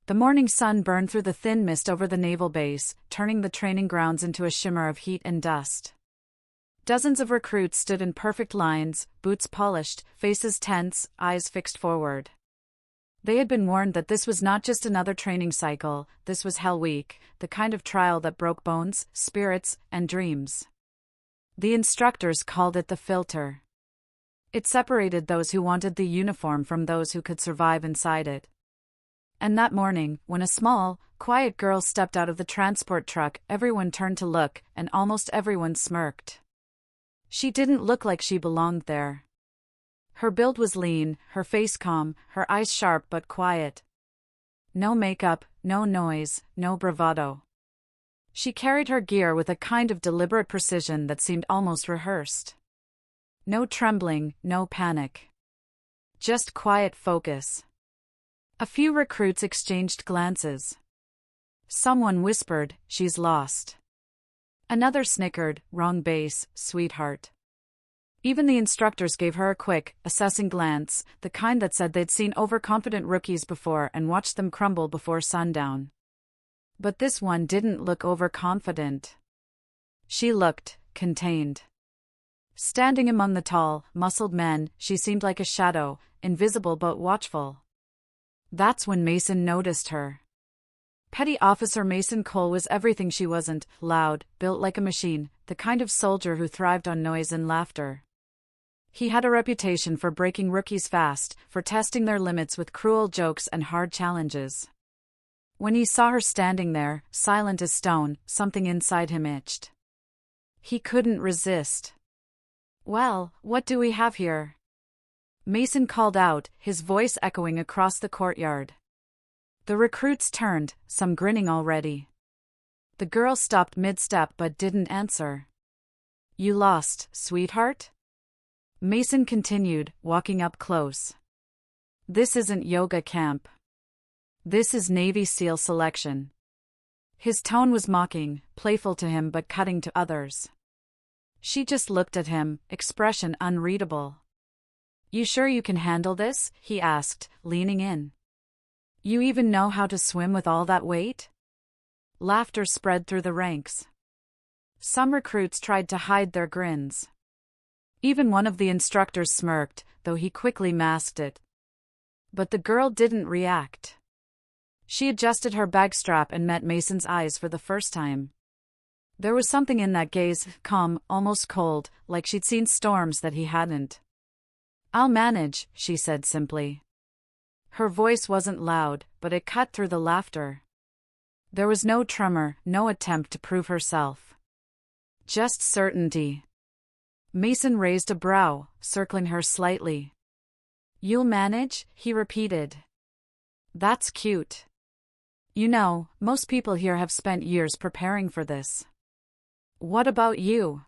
The morning sun burned through the thin mist over the naval base, turning the training grounds into a shimmer of heat and dust. Dozens of recruits stood in perfect lines, boots polished, faces tense, eyes fixed forward. They had been warned that this was not just another training cycle, this was Hell Week, the kind of trial that broke bones, spirits, and dreams. The instructors called it the filter. It separated those who wanted the uniform from those who could survive inside it. And that morning, when a small, quiet girl stepped out of the transport truck, everyone turned to look, and almost everyone smirked. She didn't look like she belonged there. Her build was lean, her face calm, her eyes sharp but quiet. No makeup, no noise, no bravado. She carried her gear with a kind of deliberate precision that seemed almost rehearsed. No trembling, no panic. Just quiet focus. A few recruits exchanged glances. Someone whispered, "She's lost." Another snickered, "Wrong base, sweetheart." Even the instructors gave her a quick, assessing glance, the kind that said they'd seen overconfident rookies before and watched them crumble before sundown. But this one didn't look overconfident. She looked contained. Standing among the tall, muscled men, she seemed like a shadow, invisible but watchful. That's when Mason noticed her. Petty Officer Mason Cole was everything she wasn't: loud, built like a machine, the kind of soldier who thrived on noise and laughter. He had a reputation for breaking rookies fast, for testing their limits with cruel jokes and hard challenges. When he saw her standing there, silent as stone, something inside him itched. He couldn't resist. "Well, what do we have here?" Mason called out, his voice echoing across the courtyard. The recruits turned, some grinning already. The girl stopped mid-step but didn't answer. "You lost, sweetheart?" Mason continued, walking up close. "This isn't yoga camp. This is Navy SEAL selection." His tone was mocking, playful to him but cutting to others. She just looked at him, expression unreadable. "You sure you can handle this?" he asked, leaning in. "You even know how to swim with all that weight?" Laughter spread through the ranks. Some recruits tried to hide their grins. Even one of the instructors smirked, though he quickly masked it. But the girl didn't react. She adjusted her bag strap and met Mason's eyes for the first time. There was something in that gaze, calm, almost cold, like she'd seen storms that he hadn't. "I'll manage," she said simply. Her voice wasn't loud, but it cut through the laughter. There was no tremor, no attempt to prove herself. Just certainty. Mason raised a brow, circling her slightly. "You'll manage?" he repeated. "That's cute. You know, most people here have spent years preparing for this. What about you?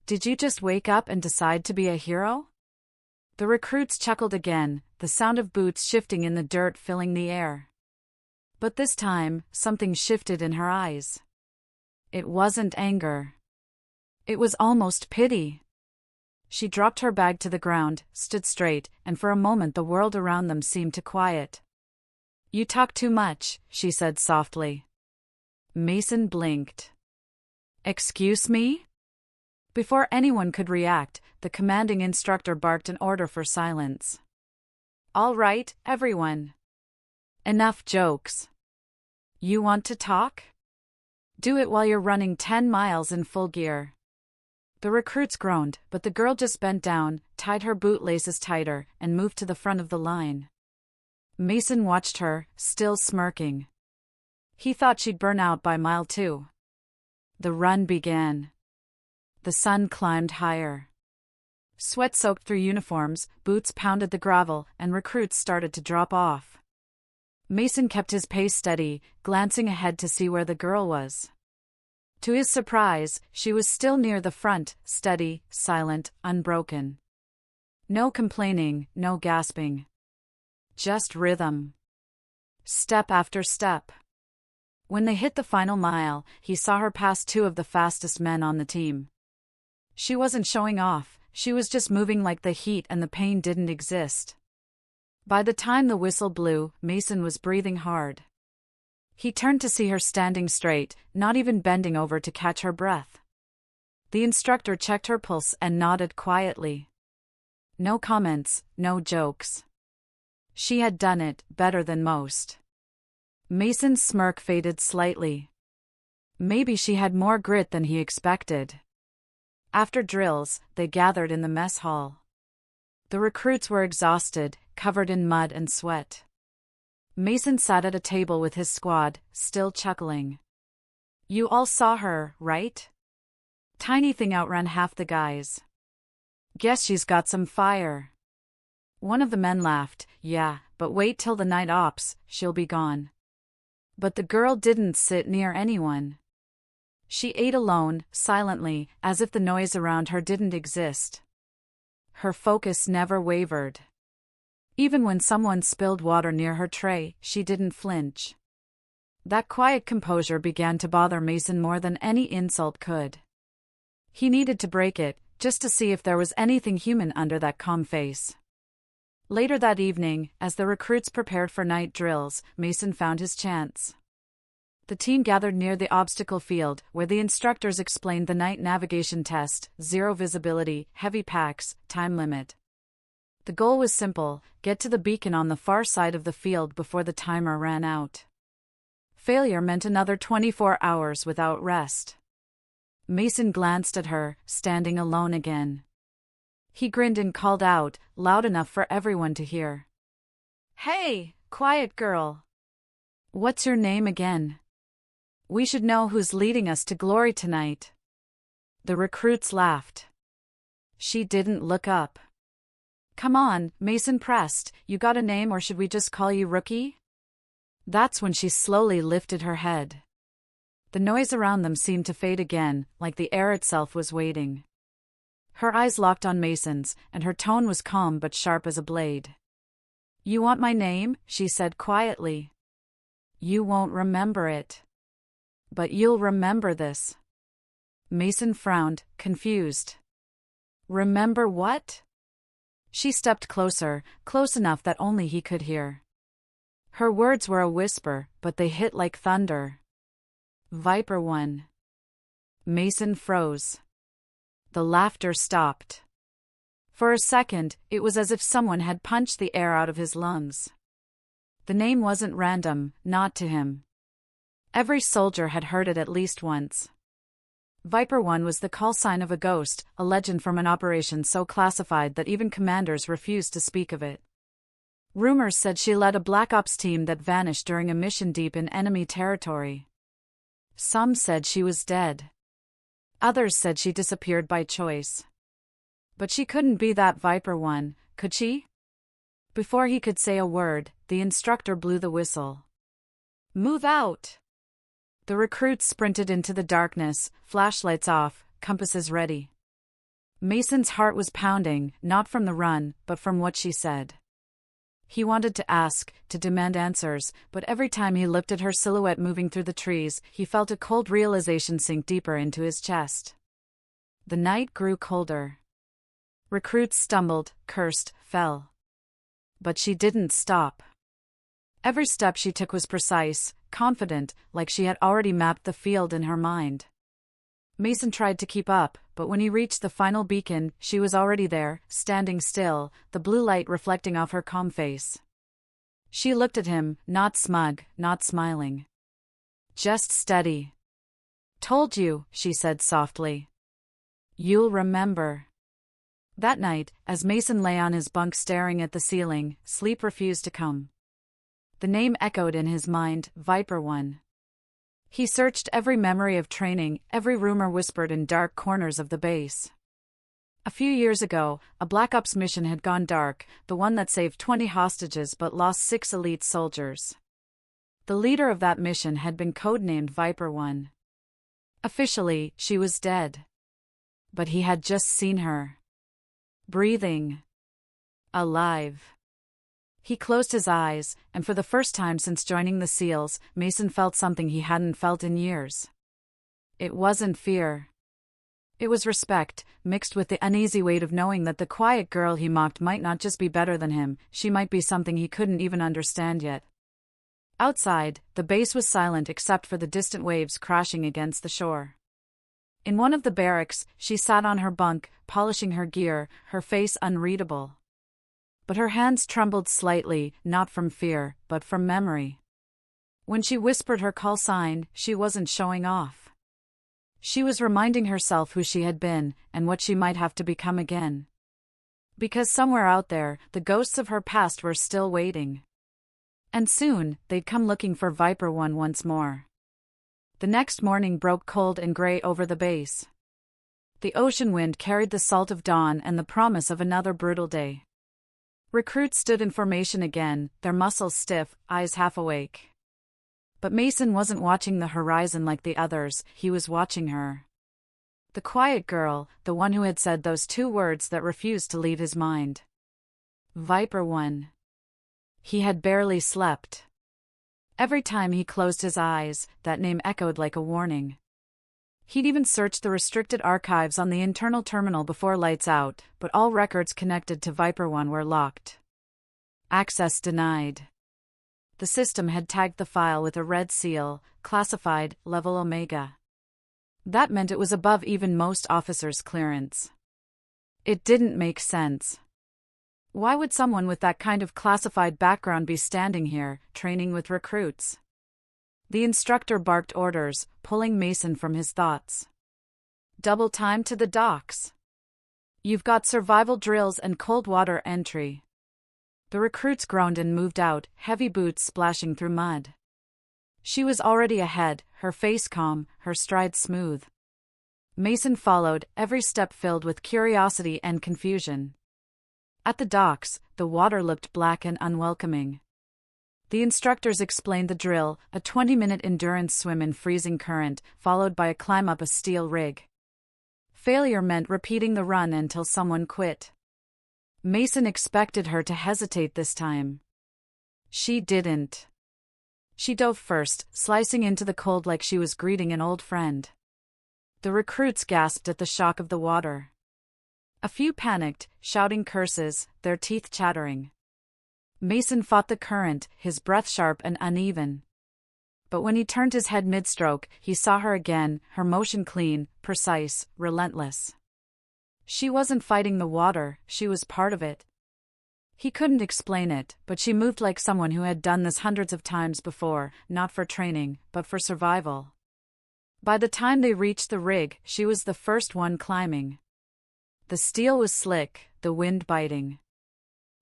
Did you just wake up and decide to be a hero?" The recruits chuckled again, the sound of boots shifting in the dirt filling the air. But this time, something shifted in her eyes. It wasn't anger. It was almost pity. She dropped her bag to the ground, stood straight, and for a moment the world around them seemed to quiet. "You talk too much," she said softly. Mason blinked. "Excuse me?" Before anyone could react, the commanding instructor barked an order for silence. "All right, everyone. Enough jokes. You want to talk? Do it while you're running 10 miles in full gear." The recruits groaned, but the girl just bent down, tied her bootlaces tighter, and moved to the front of the line. Mason watched her, still smirking. He thought she'd burn out by mile 2. The run began. The sun climbed higher. Sweat soaked through uniforms, boots pounded the gravel, and recruits started to drop off. Mason kept his pace steady, glancing ahead to see where the girl was. To his surprise, she was still near the front, steady, silent, unbroken. No complaining, no gasping. Just rhythm. Step after step. When they hit the final mile, he saw her pass 2 of the fastest men on the team. She wasn't showing off, she was just moving like the heat and the pain didn't exist. By the time the whistle blew, Mason was breathing hard. He turned to see her standing straight, not even bending over to catch her breath. The instructor checked her pulse and nodded quietly. No comments, no jokes. She had done it better than most. Mason's smirk faded slightly. Maybe she had more grit than he expected. After drills, they gathered in the mess hall. The recruits were exhausted, covered in mud and sweat. Mason sat at a table with his squad, still chuckling. You all saw her, right? Tiny thing outran half the guys. Guess she's got some fire. One of the men laughed. Yeah, but wait till the night ops, she'll be gone. But the girl didn't sit near anyone. She ate alone, silently, as if the noise around her didn't exist. Her focus never wavered. Even when someone spilled water near her tray, she didn't flinch. That quiet composure began to bother Mason more than any insult could. He needed to break it, just to see if there was anything human under that calm face. Later that evening, as the recruits prepared for night drills, Mason found his chance. The team gathered near the obstacle field, where the instructors explained the night navigation test: zero visibility, heavy packs, time limit. The goal was simple: get to the beacon on the far side of the field before the timer ran out. Failure meant another 24 hours without rest. Mason glanced at her, standing alone again. He grinned and called out, loud enough for everyone to hear. Hey, quiet girl. What's your name again? We should know who's leading us to glory tonight. The recruits laughed. She didn't look up. Come on, Mason pressed. You got a name, or should we just call you Rookie? That's when she slowly lifted her head. The noise around them seemed to fade again, like the air itself was waiting. Her eyes locked on Mason's, and her tone was calm but sharp as a blade. You want my name? She said quietly. You won't remember it. But you'll remember this. Mason frowned, confused. Remember what? She stepped closer, close enough that only he could hear. Her words were a whisper, but they hit like thunder. Viper 1. Mason froze. The laughter stopped. For a second, it was as if someone had punched the air out of his lungs. The name wasn't random, not to him. Every soldier had heard it at least once. Viper 1 was the call sign of a ghost, a legend from an operation so classified that even commanders refused to speak of it. Rumors said she led a Black Ops team that vanished during a mission deep in enemy territory. Some said she was dead. Others said she disappeared by choice. But she couldn't be that Viper 1, could she? Before he could say a word, the instructor blew the whistle. Move out! The recruits sprinted into the darkness, flashlights off, compasses ready. Mason's heart was pounding, not from the run, but from what she said. He wanted to ask, to demand answers, but every time he looked at her silhouette moving through the trees, he felt a cold realization sink deeper into his chest. The night grew colder. Recruits stumbled, cursed, fell. But she didn't stop. Every step she took was precise, confident, like she had already mapped the field in her mind. Mason tried to keep up, but when he reached the final beacon, she was already there, standing still, the blue light reflecting off her calm face. She looked at him, not smug, not smiling. Just steady. Told you, she said softly. You'll remember. That night, as Mason lay on his bunk staring at the ceiling, sleep refused to come. The name echoed in his mind, Viper 1. He searched every memory of training, every rumor whispered in dark corners of the base. A few years ago, a Black Ops mission had gone dark, the one that saved 20 hostages but lost 6 elite soldiers. The leader of that mission had been codenamed Viper 1. Officially, she was dead. But he had just seen her. Breathing. Alive. He closed his eyes, and for the first time since joining the SEALs, Mason felt something he hadn't felt in years. It wasn't fear. It was respect, mixed with the uneasy weight of knowing that the quiet girl he mocked might not just be better than him, she might be something he couldn't even understand yet. Outside, the base was silent except for the distant waves crashing against the shore. In one of the barracks, she sat on her bunk, polishing her gear, her face unreadable. But her hands trembled slightly, not from fear, but from memory. When she whispered her call sign, she wasn't showing off. She was reminding herself who she had been, and what she might have to become again. Because somewhere out there, the ghosts of her past were still waiting. And soon, they'd come looking for Viper One once more. The next morning broke cold and gray over the base. The ocean wind carried the salt of dawn and the promise of another brutal day. Recruits stood in formation again, their muscles stiff, eyes half awake. But Mason wasn't watching the horizon like the others, he was watching her. The quiet girl, the one who had said those two words that refused to leave his mind. Viper One. He had barely slept. Every time he closed his eyes, that name echoed like a warning. He'd even searched the restricted archives on the internal terminal before lights out, but all records connected to Viper One were locked. Access denied. The system had tagged the file with a red seal, classified, level Omega. That meant it was above even most officers' clearance. It didn't make sense. Why would someone with that kind of classified background be standing here, training with recruits? The instructor barked orders, pulling Mason from his thoughts. Double time to the docks. You've got survival drills and cold water entry. The recruits groaned and moved out, heavy boots splashing through mud. She was already ahead, her face calm, her stride smooth. Mason followed, every step filled with curiosity and confusion. At the docks, the water looked black and unwelcoming. The instructors explained the drill, a 20-minute endurance swim in freezing current, followed by a climb up a steel rig. Failure meant repeating the run until someone quit. Mason expected her to hesitate this time. She didn't. She dove first, slicing into the cold like she was greeting an old friend. The recruits gasped at the shock of the water. A few panicked, shouting curses, their teeth chattering. Mason fought the current, his breath sharp and uneven. But when he turned his head mid-stroke, he saw her again, her motion clean, precise, relentless. She wasn't fighting the water, she was part of it. He couldn't explain it, but she moved like someone who had done this hundreds of times before, not for training, but for survival. By the time they reached the rig, she was the first one climbing. The steel was slick, the wind biting.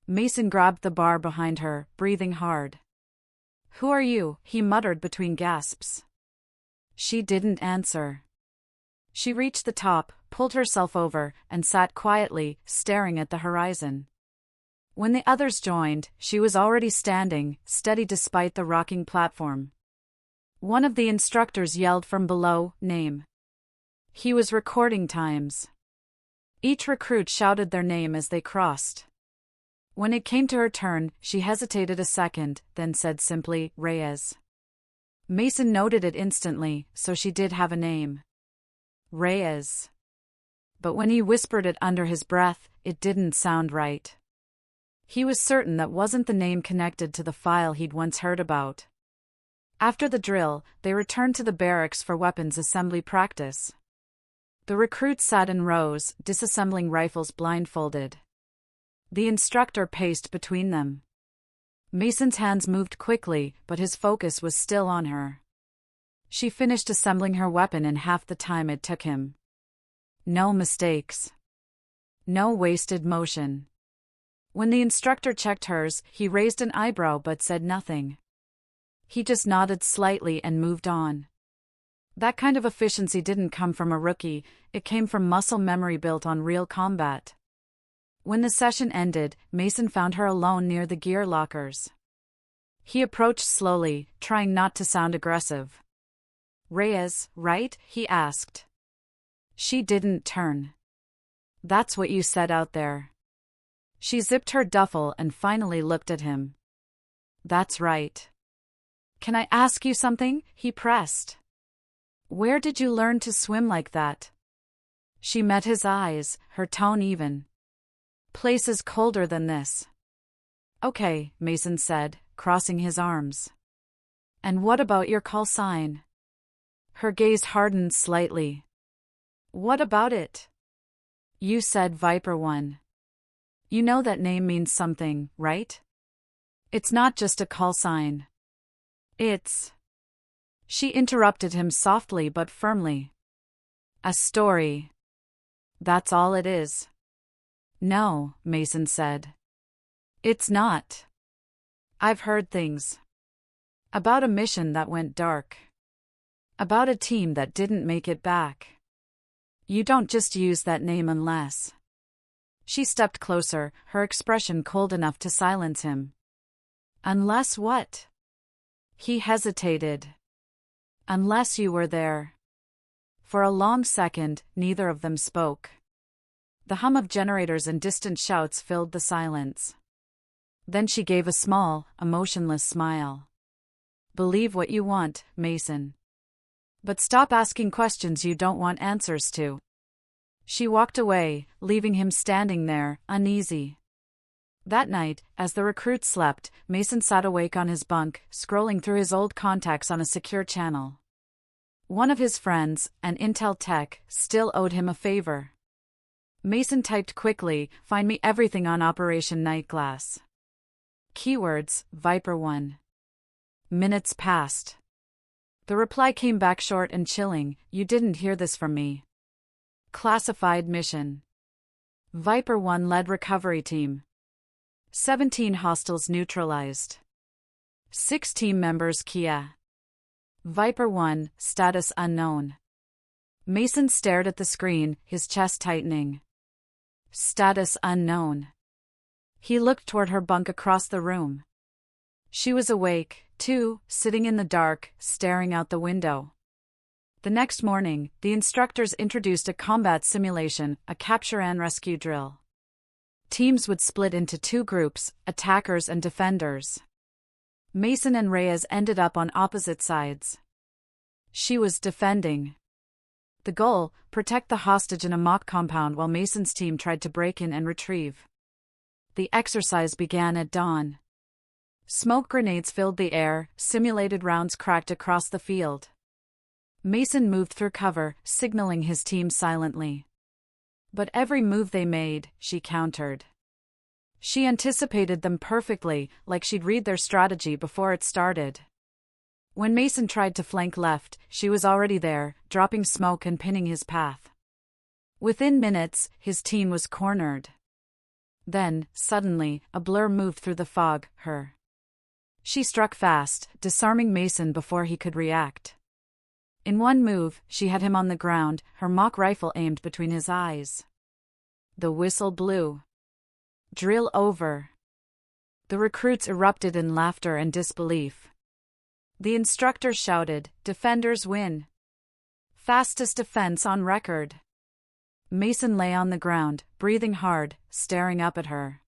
Mason grabbed the bar behind her, breathing hard. "Who are you?" he muttered between gasps. She didn't answer. She reached the top, pulled herself over, and sat quietly, staring at the horizon. When the others joined, she was already standing, steady despite the rocking platform. One of the instructors yelled from below, "Name." He was recording times. Each recruit shouted their name as they crossed. When it came to her turn, she hesitated a second, then said simply, "Reyes." Mason noted it instantly, so she did have a name. Reyes. But when he whispered it under his breath, it didn't sound right. He was certain that wasn't the name connected to the file he'd once heard about. After the drill, they returned to the barracks for weapons assembly practice. The recruits sat in rows, disassembling rifles blindfolded. The instructor paced between them. Mason's hands moved quickly, but his focus was still on her. She finished assembling her weapon in half the time it took him. No mistakes. No wasted motion. When the instructor checked hers, he raised an eyebrow but said nothing. He just nodded slightly and moved on. That kind of efficiency didn't come from a rookie, it came from muscle memory built on real combat. When the session ended, Mason found her alone near the gear lockers. He approached slowly, trying not to sound aggressive. "Reyes, right?" he asked. She didn't turn. "That's what you said out there." She zipped her duffel and finally looked at him. "That's right." "Can I ask you something?" he pressed. "Where did you learn to swim like that?" She met his eyes, her tone even. Places colder than this. Okay, Mason said, crossing his arms. And what about your call sign? Her gaze hardened slightly. What about it? You said Viper 1. You know that name means something, right? It's not just a call sign. It's... She interrupted him softly but firmly. A story. That's all it is. No, Mason said. It's not. I've heard things. About a mission that went dark. About a team that didn't make it back. You don't just use that name unless... She stepped closer, her expression cold enough to silence him. Unless what? He hesitated. Unless you were there. For a long second, neither of them spoke. The hum of generators and distant shouts filled the silence. Then she gave a small, emotionless smile. Believe what you want, Mason. But stop asking questions you don't want answers to. She walked away, leaving him standing there, uneasy. That night, as the recruits slept, Mason sat awake on his bunk, scrolling through his old contacts on a secure channel. One of his friends, an intel tech, still owed him a favor. Mason typed quickly, "Find me everything on Operation Nightglass." Keywords, Viper 1. Minutes passed. The reply came back short and chilling, "You didn't hear this from me." Classified mission. Viper 1 led recovery team. 17 hostiles neutralized. 6 team members Kia. Viper 1, status unknown. Mason stared at the screen, his chest tightening. Status unknown. He looked toward her bunk across the room. She was awake, too, sitting in the dark, staring out the window. The next morning, the instructors introduced a combat simulation, a capture and rescue drill. Teams would split into 2 groups, attackers and defenders. Mason and Reyes ended up on opposite sides. She was defending. The goal, protect the hostage in a mock compound while Mason's team tried to break in and retrieve. The exercise began at dawn. Smoke grenades filled the air, simulated rounds cracked across the field. Mason moved through cover, signaling his team silently. But every move they made, she countered. She anticipated them perfectly, like she'd read their strategy before it started. When Mason tried to flank left, she was already there, dropping smoke and pinning his path. Within minutes, his team was cornered. Then, suddenly, a blur moved through the fog, her. She struck fast, disarming Mason before he could react. In one move, she had him on the ground, her mock rifle aimed between his eyes. The whistle blew. Drill over. The recruits erupted in laughter and disbelief. The instructor shouted, "Defenders win. Fastest defense on record." Mason lay on the ground, breathing hard, staring up at her.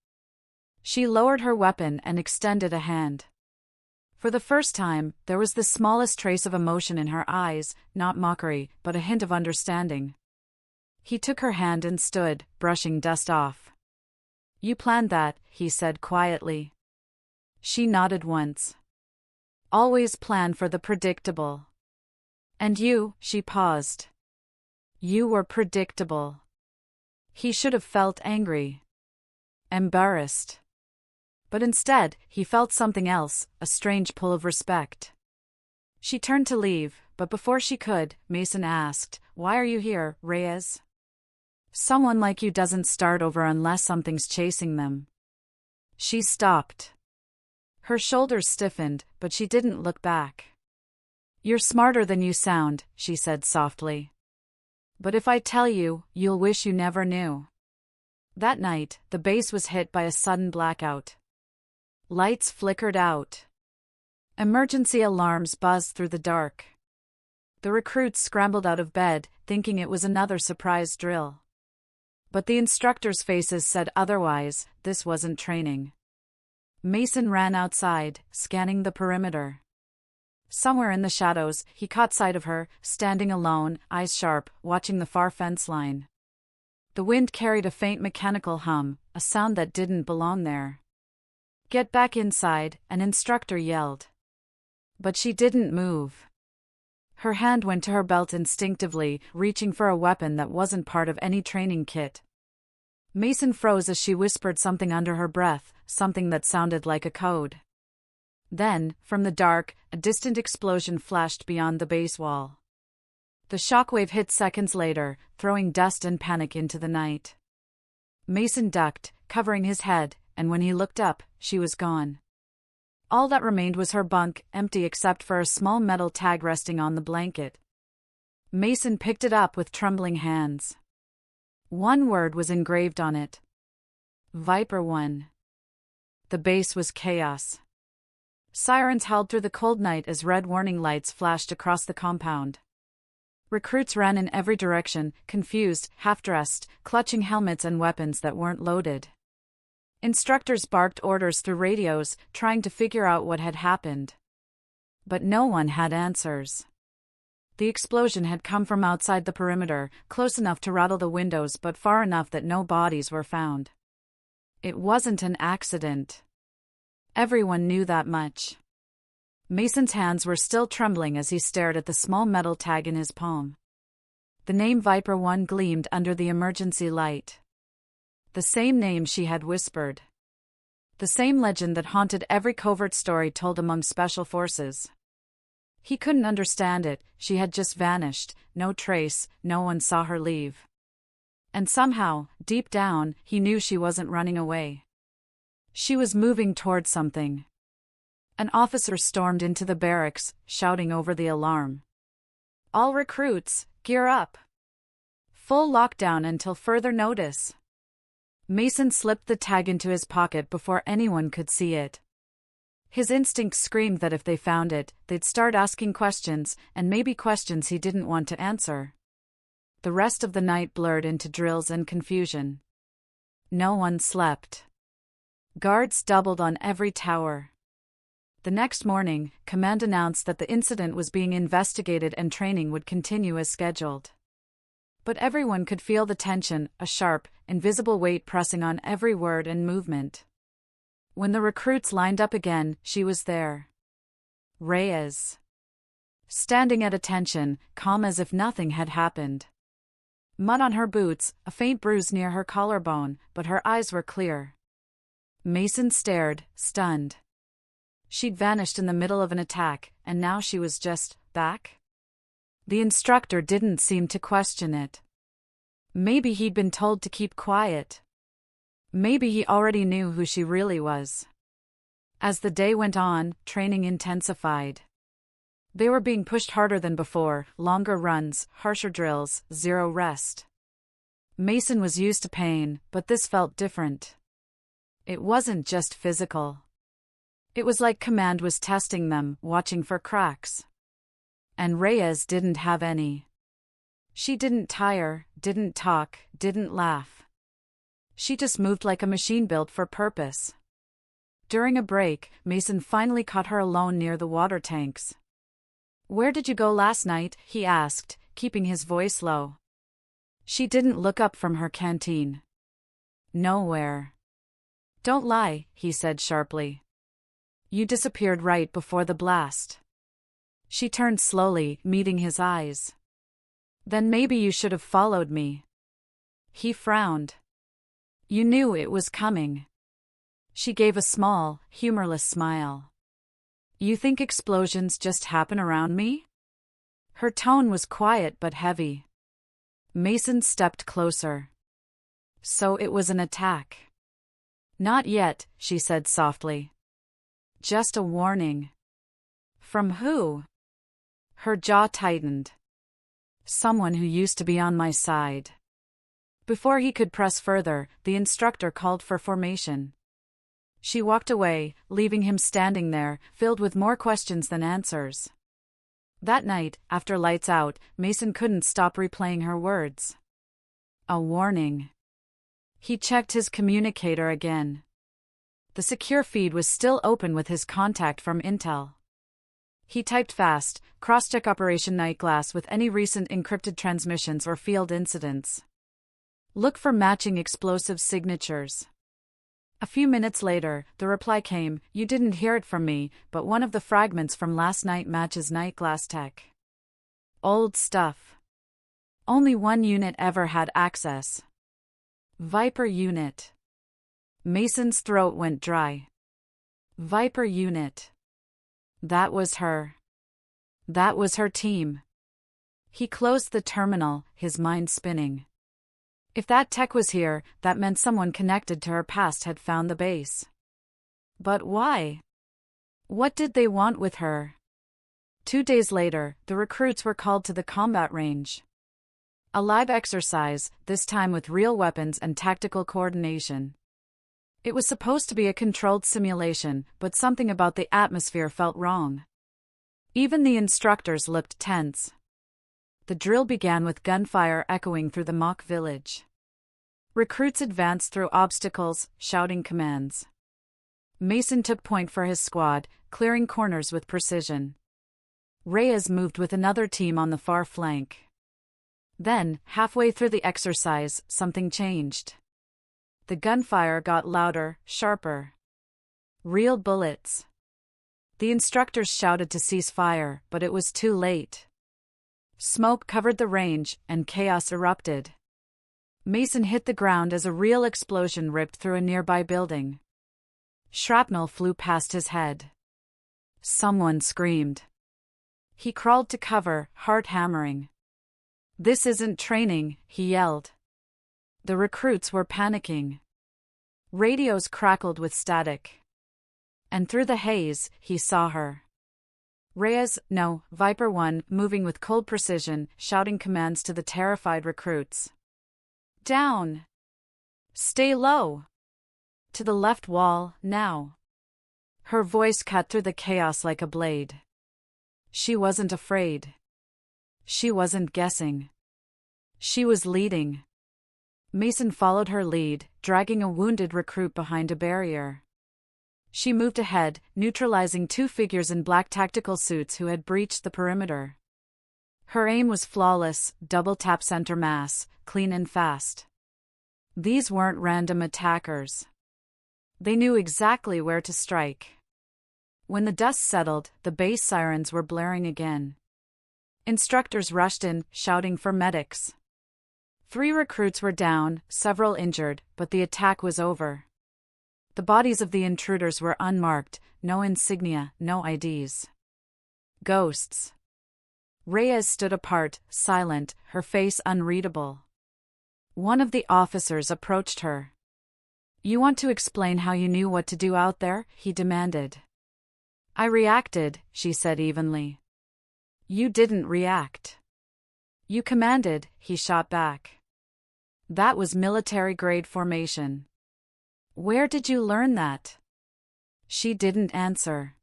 She lowered her weapon and extended a hand. For the first time, there was the smallest trace of emotion in her eyes, not mockery, but a hint of understanding. He took her hand and stood, brushing dust off. "You planned that," he said quietly. She nodded once. "Always plan for the predictable." "And you," she paused. "You were predictable." He should have felt angry. Embarrassed. But instead, he felt something else, a strange pull of respect. She turned to leave, but before she could, Mason asked, "Why are you here, Reyes?" "Someone like you doesn't start over unless something's chasing them." She stopped. Her shoulders stiffened, but she didn't look back. "You're smarter than you sound," she said softly. "But if I tell you, you'll wish you never knew." That night, the base was hit by a sudden blackout. Lights flickered out. Emergency alarms buzzed through the dark. The recruits scrambled out of bed, thinking it was another surprise drill. But the instructors' faces said otherwise. This wasn't training. Mason ran outside, scanning the perimeter. Somewhere in the shadows, he caught sight of her, standing alone, eyes sharp, watching the far fence line. The wind carried a faint mechanical hum, a sound that didn't belong there. "Get back inside," an instructor yelled. But she didn't move. Her hand went to her belt instinctively, reaching for a weapon that wasn't part of any training kit. Mason froze as she whispered something under her breath, something that sounded like a code. Then, from the dark, a distant explosion flashed beyond the base wall. The shockwave hit seconds later, throwing dust and panic into the night. Mason ducked, covering his head, and when he looked up, she was gone. All that remained was her bunk, empty except for a small metal tag resting on the blanket. Mason picked it up with trembling hands. One word was engraved on it. Viper 1. The base was chaos. Sirens howled through the cold night as red warning lights flashed across the compound. Recruits ran in every direction, confused, half-dressed, clutching helmets and weapons that weren't loaded. Instructors barked orders through radios, trying to figure out what had happened. But no one had answers. The explosion had come from outside the perimeter, close enough to rattle the windows but far enough that no bodies were found. It wasn't an accident. Everyone knew that much. Mason's hands were still trembling as he stared at the small metal tag in his palm. The name Viper 1 gleamed under the emergency light. The same name she had whispered. The same legend that haunted every covert story told among special forces. He couldn't understand it, she had just vanished, no trace, no one saw her leave. And somehow, deep down, he knew she wasn't running away. She was moving toward something. An officer stormed into the barracks, shouting over the alarm. "All recruits, gear up. Full lockdown until further notice." Mason slipped the tag into his pocket before anyone could see it. His instinct screamed that if they found it, they'd start asking questions, and maybe questions he didn't want to answer. The rest of the night blurred into drills and confusion. No one slept. Guards doubled on every tower. The next morning, command announced that the incident was being investigated and training would continue as scheduled. But everyone could feel the tension, a sharp, invisible weight pressing on every word and movement. When the recruits lined up again, she was there. Reyes. Standing at attention, calm as if nothing had happened. Mud on her boots, a faint bruise near her collarbone, but her eyes were clear. Mason stared, stunned. She'd vanished in the middle of an attack, and now she was just back? The instructor didn't seem to question it. Maybe he'd been told to keep quiet. Maybe he already knew who she really was. As the day went on, training intensified. They were being pushed harder than before, longer runs, harsher drills, zero rest. Mason was used to pain, but this felt different. It wasn't just physical. It was like command was testing them, watching for cracks. And Reyes didn't have any. She didn't tire, didn't talk, didn't laugh. She just moved like a machine built for purpose. During a break, Mason finally caught her alone near the water tanks. "Where did you go last night?" he asked, keeping his voice low. She didn't look up from her canteen. "Nowhere." "Don't lie," he said sharply. "You disappeared right before the blast." She turned slowly, meeting his eyes. "Then maybe you should have followed me." He frowned. "You knew it was coming." She gave a small, humorless smile. "You think explosions just happen around me?" Her tone was quiet but heavy. Mason stepped closer. "So it was an attack." "Not yet," she said softly. "Just a warning." "From who?" Her jaw tightened. "Someone who used to be on my side." Before he could press further, the instructor called for formation. She walked away, leaving him standing there, filled with more questions than answers. That night, after lights out, Mason couldn't stop replaying her words. A warning. He checked his communicator again. The secure feed was still open with his contact from Intel. He typed fast, cross-check Operation Nightglass with any recent encrypted transmissions or field incidents. Look for matching explosive signatures. A few minutes later, the reply came, you didn't hear it from me, but one of the fragments from last night matches night glass tech. Old stuff. Only one unit ever had access. Viper unit. Mason's throat went dry. Viper unit. That was her. That was her team. He closed the terminal, his mind spinning. If that tech was here, that meant someone connected to her past had found the base. But why? What did they want with her? 2 days later, the recruits were called to the combat range. A live exercise, this time with real weapons and tactical coordination. It was supposed to be a controlled simulation, but something about the atmosphere felt wrong. Even the instructors looked tense. The drill began with gunfire echoing through the mock village. Recruits advanced through obstacles, shouting commands. Mason took point for his squad, clearing corners with precision. Reyes moved with another team on the far flank. Then, halfway through the exercise, something changed. The gunfire got louder, sharper. Real bullets. The instructors shouted to cease fire, but it was too late. Smoke covered the range, and chaos erupted. Mason hit the ground as a real explosion ripped through a nearby building. Shrapnel flew past his head. Someone screamed. He crawled to cover, heart hammering. This isn't training, he yelled. The recruits were panicking. Radios crackled with static. And through the haze, he saw her. Reyes, no, Viper 1, moving with cold precision, shouting commands to the terrified recruits. Down! Stay low! To the left wall, now! Her voice cut through the chaos like a blade. She wasn't afraid. She wasn't guessing. She was leading. Mason followed her lead, dragging a wounded recruit behind a barrier. She moved ahead, neutralizing 2 figures in black tactical suits who had breached the perimeter. Her aim was flawless, double-tap center mass, clean and fast. These weren't random attackers. They knew exactly where to strike. When the dust settled, the base sirens were blaring again. Instructors rushed in, shouting for medics. 3 recruits were down, several injured, but the attack was over. The bodies of the intruders were unmarked, no insignia, no IDs. Ghosts. Reyes stood apart, silent, her face unreadable. One of the officers approached her. You want to explain how you knew what to do out there? He demanded. I reacted, she said evenly. You didn't react. You commanded, he shot back. That was military-grade formation. Where did you learn that? She didn't answer.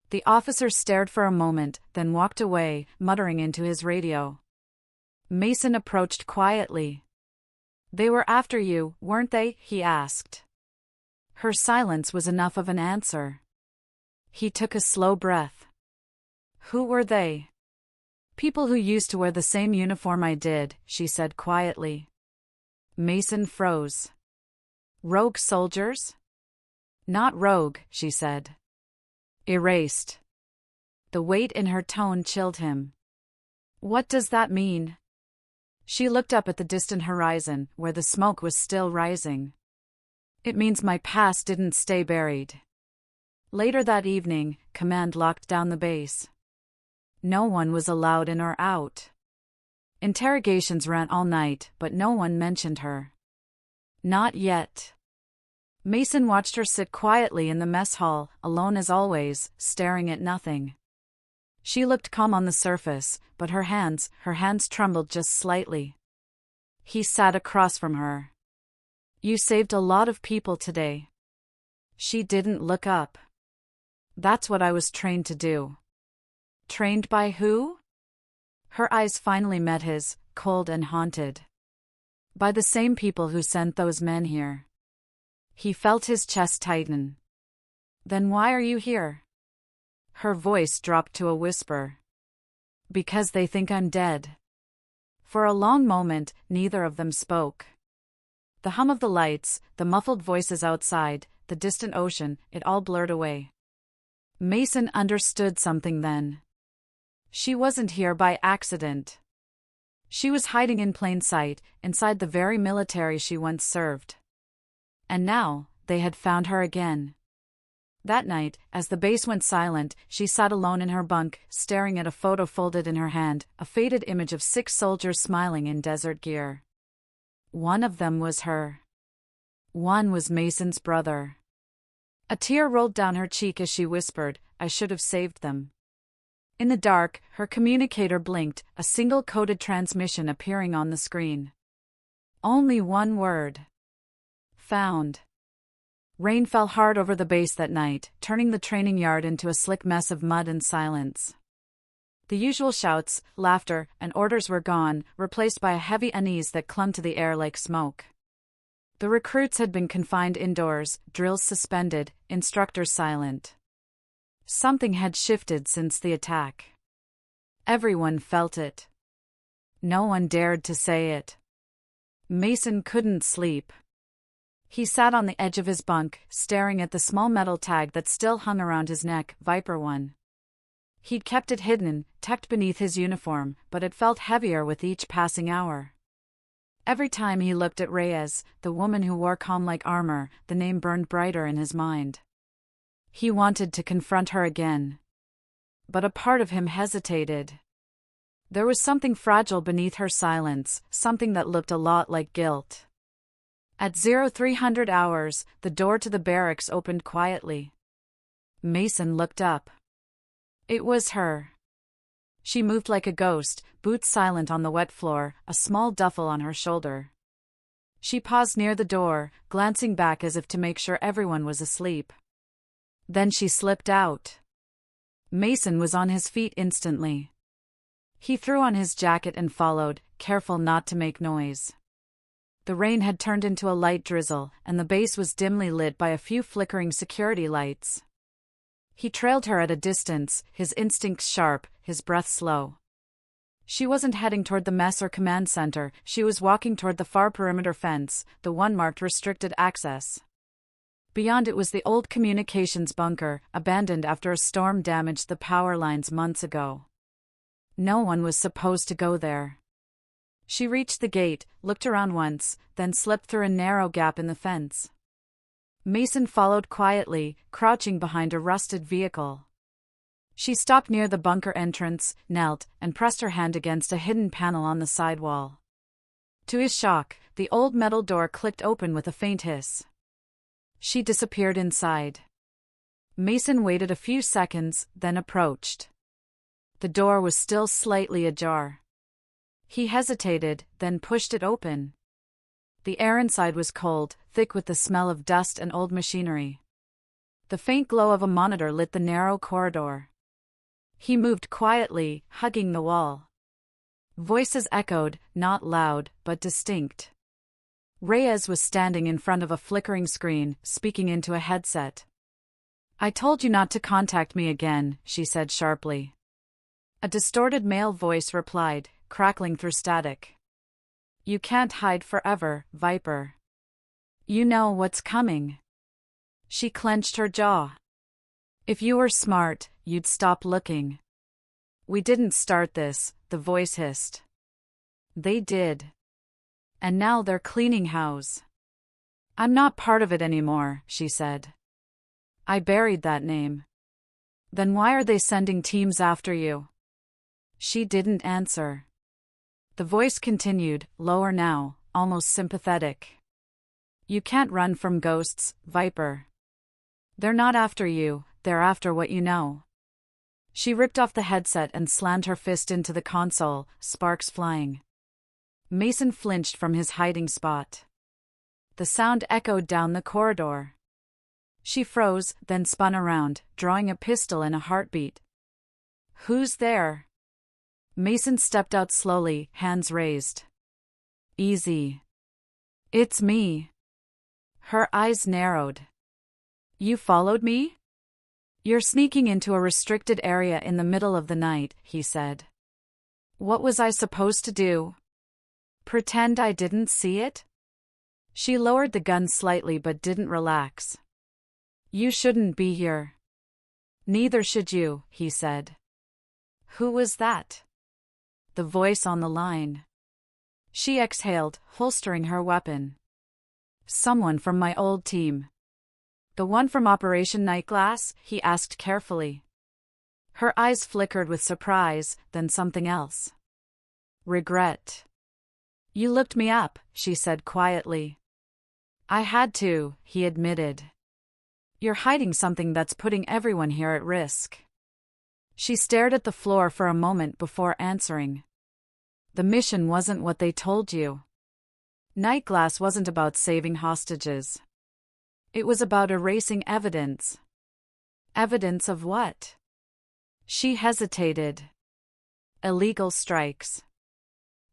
The officer stared for a moment, then walked away, muttering into his radio. Mason approached quietly. They were after you, weren't they? He asked. Her silence was enough of an answer. He took a slow breath. Who were they? People who used to wear the same uniform I did, she said quietly. Mason froze. Rogue soldiers? Not rogue, she said. Erased. The weight in her tone chilled him. What does that mean? She looked up at the distant horizon, where the smoke was still rising. It means my past didn't stay buried. Later that evening, command locked down the base. No one was allowed in or out. Interrogations ran all night, but no one mentioned her. Not yet. Mason watched her sit quietly in the mess hall, alone as always, staring at nothing. She looked calm on the surface, but her hands trembled just slightly. He sat across from her. You saved a lot of people today. She didn't look up. That's what I was trained to do. Trained by who? Her eyes finally met his, cold and haunted. By the same people who sent those men here. He felt his chest tighten. Then why are you here? Her voice dropped to a whisper. Because they think I'm dead. For a long moment, neither of them spoke. The hum of the lights, the muffled voices outside, the distant ocean, it all blurred away. Mason understood something then. She wasn't here by accident. She was hiding in plain sight, inside the very military she once served. And now, they had found her again. That night, as the base went silent, she sat alone in her bunk, staring at a photo folded in her hand, a faded image of 6 soldiers smiling in desert gear. One of them was her. One was Mason's brother. A tear rolled down her cheek as she whispered, "I should have saved them." In the dark, her communicator blinked, a single coded transmission appearing on the screen. Only one word. Found. Rain fell hard over the base that night, turning the training yard into a slick mess of mud and silence. The usual shouts, laughter, and orders were gone, replaced by a heavy unease that clung to the air like smoke. The recruits had been confined indoors, drills suspended, instructors silent. Something had shifted since the attack. Everyone felt it. No one dared to say it. Mason couldn't sleep. He sat on the edge of his bunk, staring at the small metal tag that still hung around his neck, Viper 1. He'd kept it hidden, tucked beneath his uniform, but it felt heavier with each passing hour. Every time he looked at Reyes, the woman who wore calm-like armor, the name burned brighter in his mind. He wanted to confront her again. But a part of him hesitated. There was something fragile beneath her silence, something that looked a lot like guilt. At 0300 hours, the door to the barracks opened quietly. Mason looked up. It was her. She moved like a ghost, boots silent on the wet floor, a small duffel on her shoulder. She paused near the door, glancing back as if to make sure everyone was asleep. Then she slipped out. Mason was on his feet instantly. He threw on his jacket and followed, careful not to make noise. The rain had turned into a light drizzle, and the base was dimly lit by a few flickering security lights. He trailed her at a distance, his instincts sharp, his breath slow. She wasn't heading toward the mess or command center, she was walking toward the far perimeter fence, the one marked restricted access. Beyond it was the old communications bunker, abandoned after a storm damaged the power lines months ago. No one was supposed to go there. She reached the gate, looked around once, then slipped through a narrow gap in the fence. Mason followed quietly, crouching behind a rusted vehicle. She stopped near the bunker entrance, knelt, and pressed her hand against a hidden panel on the sidewall. To his shock, the old metal door clicked open with a faint hiss. She disappeared inside. Mason waited a few seconds, then approached. The door was still slightly ajar. He hesitated, then pushed it open. The air inside was cold, thick with the smell of dust and old machinery. The faint glow of a monitor lit the narrow corridor. He moved quietly, hugging the wall. Voices echoed, not loud, but distinct. Reyes was standing in front of a flickering screen, speaking into a headset. "I told you not to contact me again," she said sharply. A distorted male voice replied, crackling through static. "You can't hide forever, Viper. You know what's coming." She clenched her jaw. "If you were smart, you'd stop looking." "We didn't start this," the voice hissed. "They did. And now they're cleaning house." "I'm not part of it anymore," she said. "I buried that name." "Then why are they sending teams after you?" She didn't answer. The voice continued, lower now, almost sympathetic. "You can't run from ghosts, Viper. They're not after you, they're after what you know." She ripped off the headset and slammed her fist into the console, sparks flying. Mason flinched from his hiding spot. The sound echoed down the corridor. She froze, then spun around, drawing a pistol in a heartbeat. "Who's there?" Mason stepped out slowly, hands raised. "Easy. It's me." Her eyes narrowed. "You followed me?" "You're sneaking into a restricted area in the middle of the night," he said. "What was I supposed to do? Pretend I didn't see it?" She lowered the gun slightly but didn't relax. You shouldn't be here. Neither should you, he said. Who was that? The voice on the line. She exhaled, holstering her weapon. Someone from my old team. The one from Operation Nightglass? He asked carefully. Her eyes flickered with surprise, then something else. Regret. You looked me up, she said quietly. I had to, he admitted. You're hiding something that's putting everyone here at risk. She stared at the floor for a moment before answering. The mission wasn't what they told you. Nightglass wasn't about saving hostages. It was about erasing evidence. Evidence of what? She hesitated. Illegal strikes.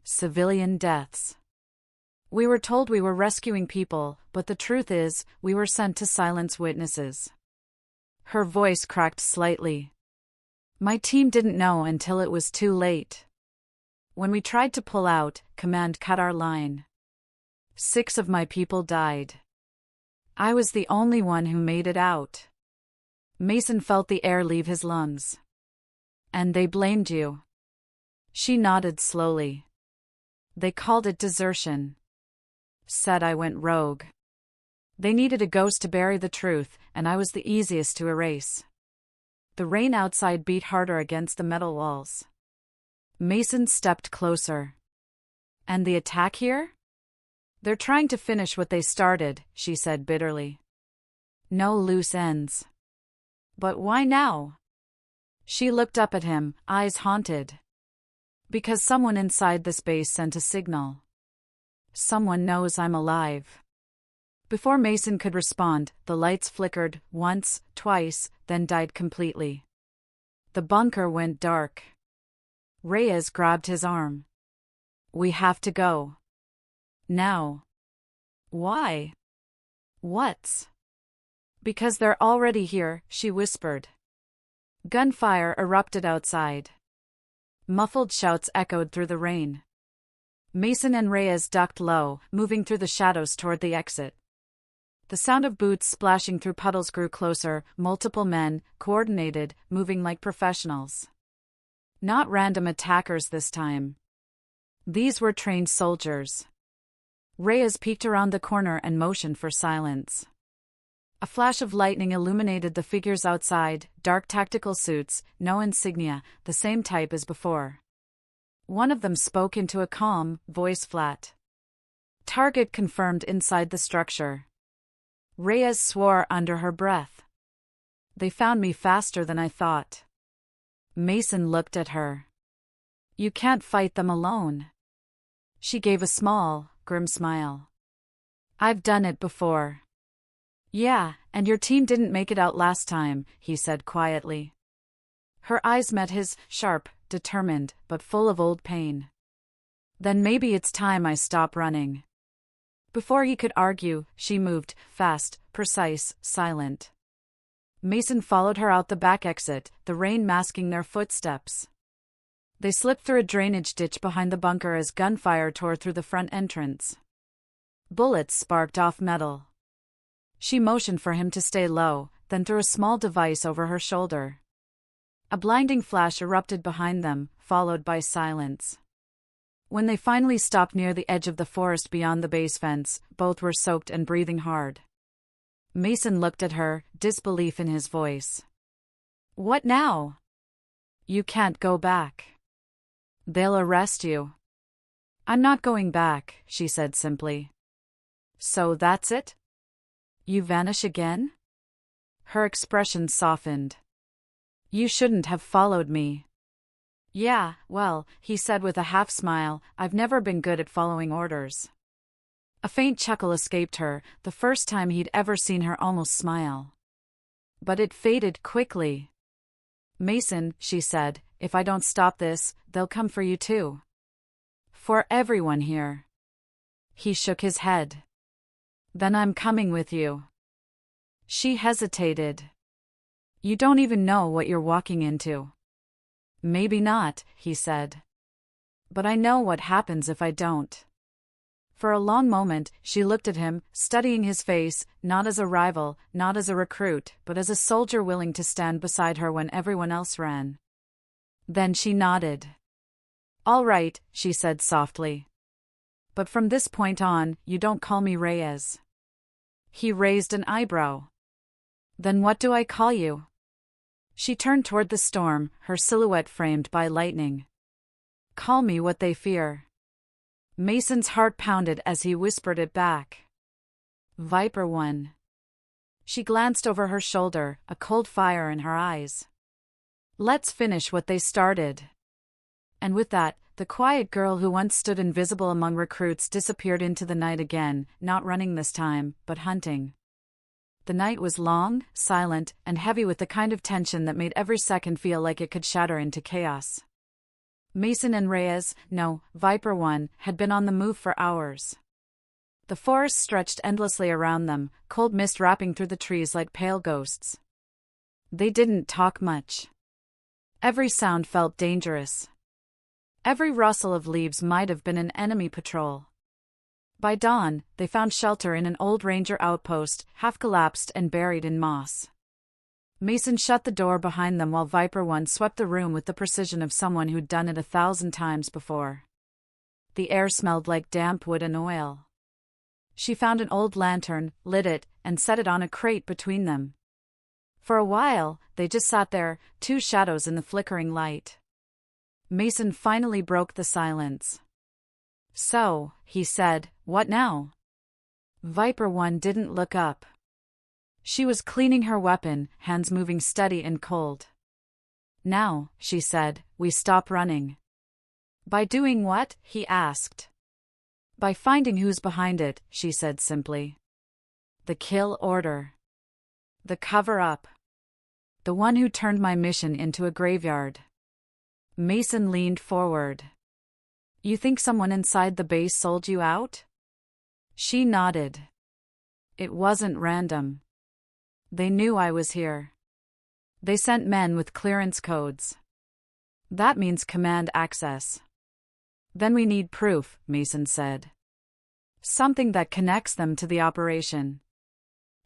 Civilian deaths. We were told we were rescuing people, but the truth is, we were sent to silence witnesses. Her voice cracked slightly. My team didn't know until it was too late. When we tried to pull out, command cut our line. 6 of my people died. I was the only one who made it out. Mason felt the air leave his lungs. And they blamed you. She nodded slowly. They called it desertion. Said I went rogue. They needed a ghost to bury the truth, and I was the easiest to erase. The rain outside beat harder against the metal walls. Mason stepped closer. And the attack here? They're trying to finish what they started, she said bitterly. No loose ends. But why now? She looked up at him, eyes haunted. Because someone inside this base sent a signal. Someone knows I'm alive. Before Mason could respond, the lights flickered, once, twice, then died completely. The bunker went dark. Reyes grabbed his arm. We have to go. Now. Why? What's? Because they're already here, she whispered. Gunfire erupted outside. Muffled shouts echoed through the rain. Mason and Reyes ducked low, moving through the shadows toward the exit. The sound of boots splashing through puddles grew closer, multiple men, coordinated, moving like professionals. Not random attackers this time. These were trained soldiers. Reyes peeked around the corner and motioned for silence. A flash of lightning illuminated the figures outside, dark tactical suits, no insignia, the same type as before. One of them spoke into a calm, voice flat. Target confirmed inside the structure. Reyes swore under her breath. They found me faster than I thought. Mason looked at her. You can't fight them alone. She gave a small, grim smile. I've done it before. Yeah, and your team didn't make it out last time, he said quietly. Her eyes met his, sharp, determined, but full of old pain. Then maybe it's time I stop running. Before he could argue, she moved, fast, precise, silent. Mason followed her out the back exit, the rain masking their footsteps. They slipped through a drainage ditch behind the bunker as gunfire tore through the front entrance. Bullets sparked off metal. She motioned for him to stay low, then threw a small device over her shoulder. A blinding flash erupted behind them, followed by silence. When they finally stopped near the edge of the forest beyond the base fence, both were soaked and breathing hard. Mason looked at her, disbelief in his voice. What now? You can't go back. They'll arrest you. I'm not going back, she said simply. So that's it? You vanish again? Her expression softened. You shouldn't have followed me. Yeah, well, he said with a half smile, I've never been good at following orders. A faint chuckle escaped her, the first time he'd ever seen her almost smile. But it faded quickly. Mason, she said, if I don't stop this, they'll come for you too. For everyone here. He shook his head. Then I'm coming with you. She hesitated. You don't even know what you're walking into. Maybe not, he said. But I know what happens if I don't. For a long moment, she looked at him, studying his face, not as a rival, not as a recruit, but as a soldier willing to stand beside her when everyone else ran. Then she nodded. "All right," she said softly. "But from this point on, you don't call me Reyes." He raised an eyebrow. "Then what do I call you?" She turned toward the storm, her silhouette framed by lightning. "Call me what they fear." Mason's heart pounded as he whispered it back. "Viper One." She glanced over her shoulder, a cold fire in her eyes. "Let's finish what they started." And with that, the quiet girl who once stood invisible among recruits disappeared into the night again, not running this time, but hunting. The night was long, silent, and heavy with the kind of tension that made every second feel like it could shatter into chaos. Mason and Reyes, no, Viper One, had been on the move for hours. The forest stretched endlessly around them, cold mist wrapping through the trees like pale ghosts. They didn't talk much. Every sound felt dangerous. Every rustle of leaves might have been an enemy patrol. By dawn, they found shelter in an old ranger outpost, half collapsed and buried in moss. Mason shut the door behind them while Viper One swept the room with the precision of someone who'd done it 1,000 times before. The air smelled like damp wood and oil. She found an old lantern, lit it, and set it on a crate between them. For a while, they just sat there, two shadows in the flickering light. Mason finally broke the silence. "So," he said, "what now?" Viper One didn't look up. She was cleaning her weapon, hands moving steady and cold. "Now," she said, "we stop running." "By doing what?" he asked. "By finding who's behind it," she said simply. "The kill order. The cover-up. The one who turned my mission into a graveyard." Mason leaned forward. "You think someone inside the base sold you out?" She nodded. "It wasn't random. They knew I was here. They sent men with clearance codes. That means command access." "Then we need proof," Mason said. "Something that connects them to the operation."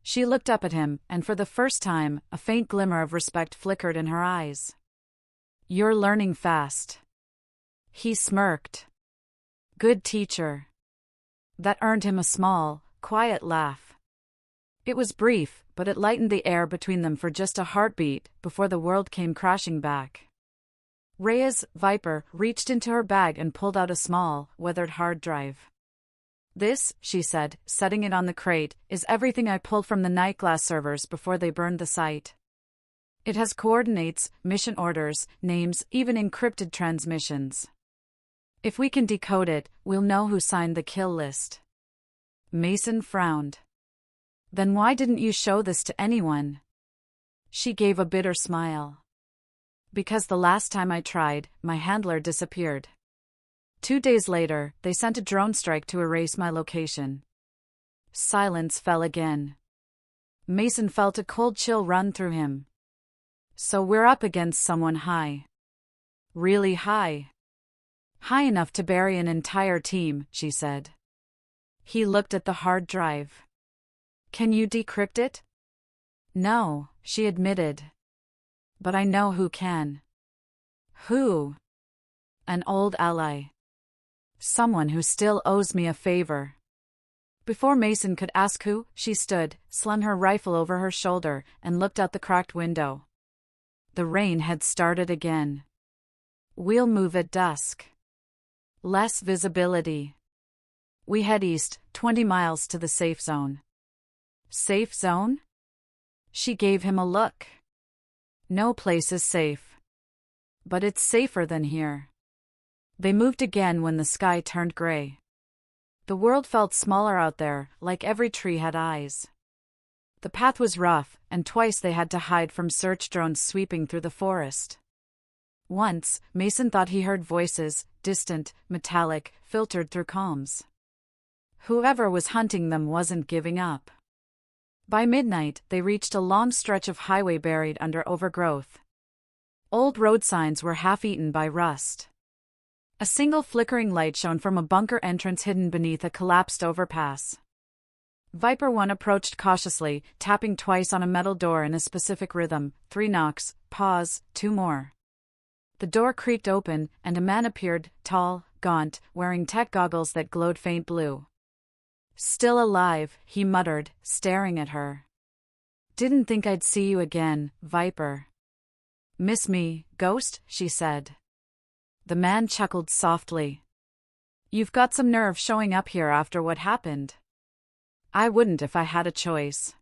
She looked up at him, and for the first time, a faint glimmer of respect flickered in her eyes. "You're learning fast." He smirked. "Good teacher." That earned him a small, quiet laugh. It was brief, but it lightened the air between them for just a heartbeat before the world came crashing back. Reyes, Viper, reached into her bag and pulled out a small, weathered hard drive. "This," she said, setting it on the crate, "is everything I pulled from the Nightglass servers before they burned the site. It has coordinates, mission orders, names, even encrypted transmissions. If we can decode it, we'll know who signed the kill list." Mason frowned. "Then why didn't you show this to anyone?" She gave a bitter smile. "Because the last time I tried, my handler disappeared. 2 days later, they sent a drone strike to erase my location." Silence fell again. Mason felt a cold chill run through him. "So we're up against someone high. Really high. High enough to bury an entire team," she said. He looked at the hard drive. "Can you decrypt it?" "No," she admitted. "But I know who can." "Who?" "An old ally. Someone who still owes me a favor." Before Mason could ask who, she stood, slung her rifle over her shoulder, and looked out the cracked window. The rain had started again. "We'll move at dusk. Less visibility. We head east, 20 miles to the safe zone." "Safe zone?" She gave him a look. "No place is safe. But it's safer than here." They moved again when the sky turned gray. The world felt smaller out there, like every tree had eyes. The path was rough, and twice they had to hide from search drones sweeping through the forest. Once, Mason thought he heard voices, distant, metallic, filtered through calms. Whoever was hunting them wasn't giving up. By midnight, they reached a long stretch of highway buried under overgrowth. Old road signs were half-eaten by rust. A single flickering light shone from a bunker entrance hidden beneath a collapsed overpass. Viper 1 approached cautiously, tapping twice on a metal door in a specific rhythm. 3 knocks, pause, 2 more. The door creaked open, and a man appeared, tall, gaunt, wearing tech goggles that glowed faint blue. "Still alive," he muttered, staring at her. "Didn't think I'd see you again, Viper." "Miss me, Ghost?" she said. The man chuckled softly. "You've got some nerve showing up here after what happened." "I wouldn't if I had a choice."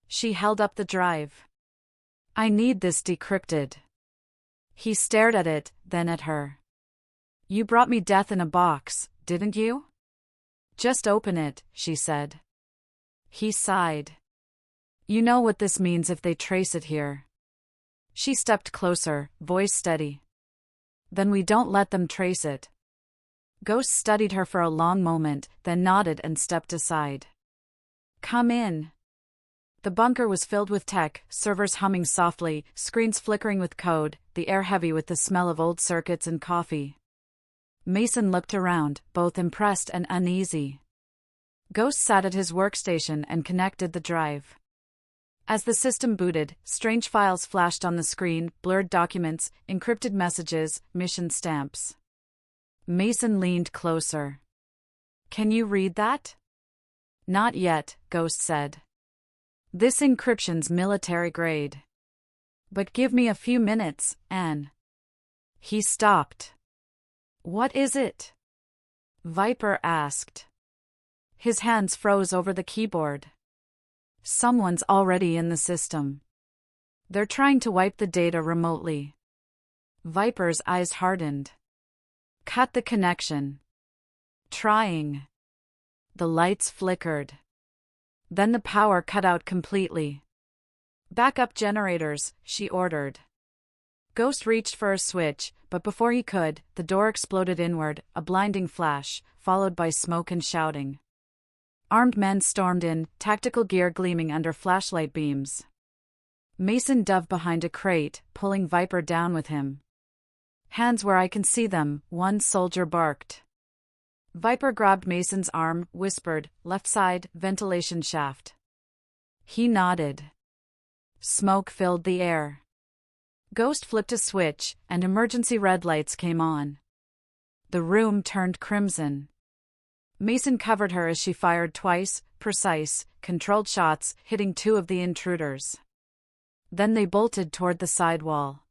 She held up the drive. "I need this decrypted." He stared at it, then at her. "You brought me death in a box, didn't you?" "Just open it," she said. He sighed. "You know what this means if they trace it here." She stepped closer, voice steady. "Then we don't let them trace it." Ghost studied her for a long moment, then nodded and stepped aside. "Come in." The bunker was filled with tech, servers humming softly, screens flickering with code, the air heavy with the smell of old circuits and coffee. Mason looked around, both impressed and uneasy. Ghost sat at his workstation and connected the drive. As the system booted, strange files flashed on the screen, blurred documents, encrypted messages, mission stamps. Mason leaned closer. "Can you read that?" "Not yet," Ghost said. "This encryption's military grade. But give me a few minutes, Anne." He stopped. "What is it?" Viper asked. His hands froze over the keyboard. "Someone's already in the system. They're trying to wipe the data remotely." Viper's eyes hardened. "Cut the connection." "Trying." The lights flickered. Then the power cut out completely. "Backup generators," she ordered. Ghost reached for a switch, but before he could, the door exploded inward, a blinding flash, followed by smoke and shouting. Armed men stormed in, tactical gear gleaming under flashlight beams. Mason dove behind a crate, pulling Viper down with him. "Hands where I can see them," one soldier barked. Viper grabbed Mason's arm, whispered, "Left side, ventilation shaft." He nodded. Smoke filled the air. Ghost flipped a switch, and emergency red lights came on. The room turned crimson. Mason covered her as she fired twice, precise, controlled shots, hitting 2 of the intruders. Then they bolted toward the side wall.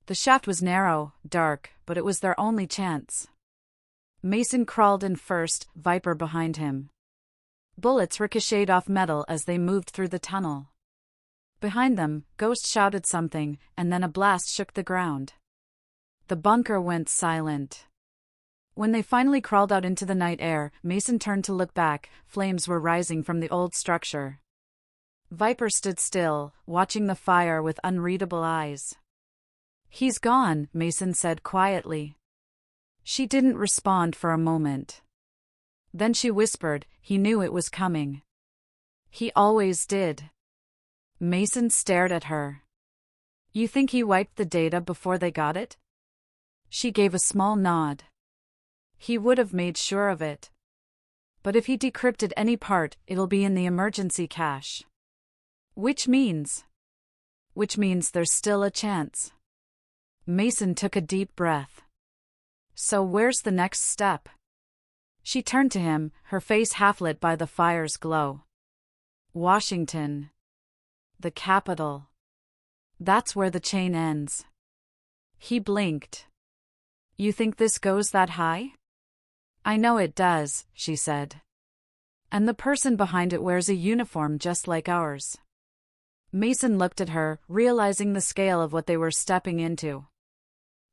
The shaft was narrow, dark, but it was their only chance. Mason crawled in first, Viper behind him. Bullets ricocheted off metal as they moved through the tunnel. Behind them, Ghost shouted something, and then a blast shook the ground. The bunker went silent. When they finally crawled out into the night air, Mason turned to look back. Flames were rising from the old structure. Viper stood still, watching the fire with unreadable eyes. "He's gone," Mason said quietly. She didn't respond for a moment. Then she whispered, "He knew it was coming." "He always did." Mason stared at her. "You think he wiped the data before they got it?" She gave a small nod. "He would have made sure of it. But if he decrypted any part, it'll be in the emergency cache." Which means there's still a chance." Mason took a deep breath. "So where's the next step?" She turned to him, her face half-lit by the fire's glow. "Washington. The capital. That's where the chain ends." He blinked. "You think this goes that high?" "I know it does," she said. "And the person behind it wears a uniform just like ours." Mason looked at her, realizing the scale of what they were stepping into.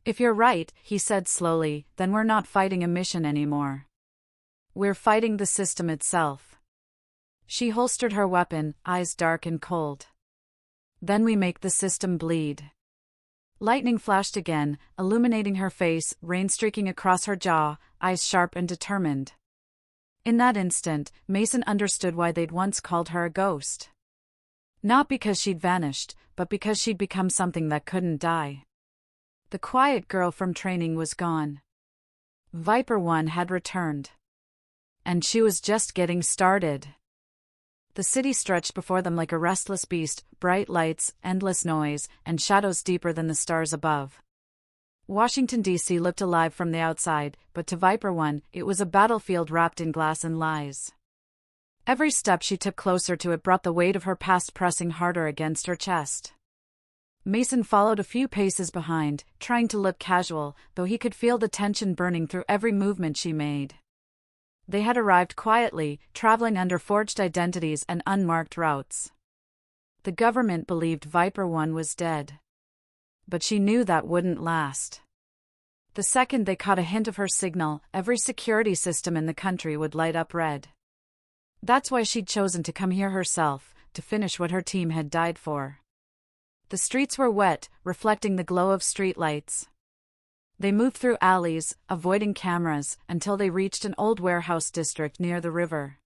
"If you're right," he said slowly, "then we're not fighting a mission anymore. We're fighting the system itself." She holstered her weapon, eyes dark and cold. "Then we make the system bleed." Lightning flashed again, illuminating her face, rain streaking across her jaw, eyes sharp and determined. In that instant, Mason understood why they'd once called her a ghost. Not because she'd vanished, but because she'd become something that couldn't die. The quiet girl from training was gone. Viper 1 had returned. And she was just getting started. The city stretched before them like a restless beast, bright lights, endless noise, and shadows deeper than the stars above. Washington, D.C. looked alive from the outside, but to Viper 1, it was a battlefield wrapped in glass and lies. Every step she took closer to it brought the weight of her past pressing harder against her chest. Mason followed a few paces behind, trying to look casual, though he could feel the tension burning through every movement she made. They had arrived quietly, traveling under forged identities and unmarked routes. The government believed Viper 1 was dead. But she knew that wouldn't last. The second they caught a hint of her signal, every security system in the country would light up red. That's why she'd chosen to come here herself, to finish what her team had died for. The streets were wet, reflecting the glow of streetlights. They moved through alleys, avoiding cameras, until they reached an old warehouse district near the river.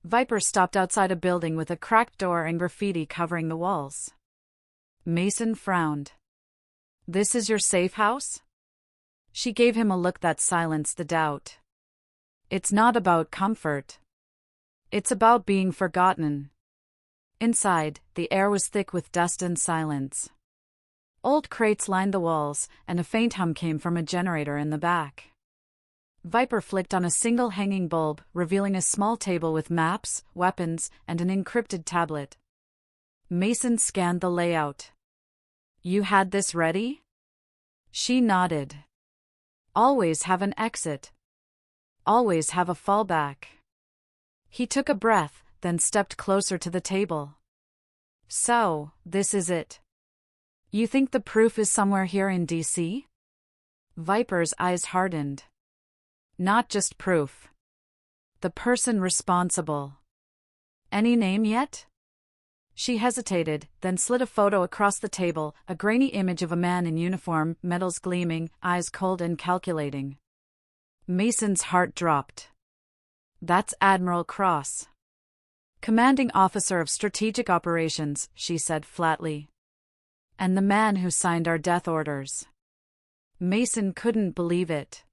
Viper stopped outside a building with a cracked door and graffiti covering the walls. Mason frowned. "This is your safe house?" She gave him a look that silenced the doubt. "It's not about comfort. It's about being forgotten." Inside, the air was thick with dust and silence. Old crates lined the walls, and a faint hum came from a generator in the back. Viper flicked on a single hanging bulb, revealing a small table with maps, weapons, and an encrypted tablet. Mason scanned the layout. "You had this ready?" She nodded. "Always have an exit. Always have a fallback." He took a breath, then stepped closer to the table. "So, this is it. You think the proof is somewhere here in D.C.? Viper's eyes hardened. "Not just proof. The person responsible. Any name yet?" She hesitated, then slid a photo across the table, a grainy image of a man in uniform, metals gleaming, eyes cold and calculating. Mason's heart dropped. "That's Admiral Cross. Commanding Officer of Strategic Operations," she said flatly. "And the man who signed our death orders." Mason couldn't believe it.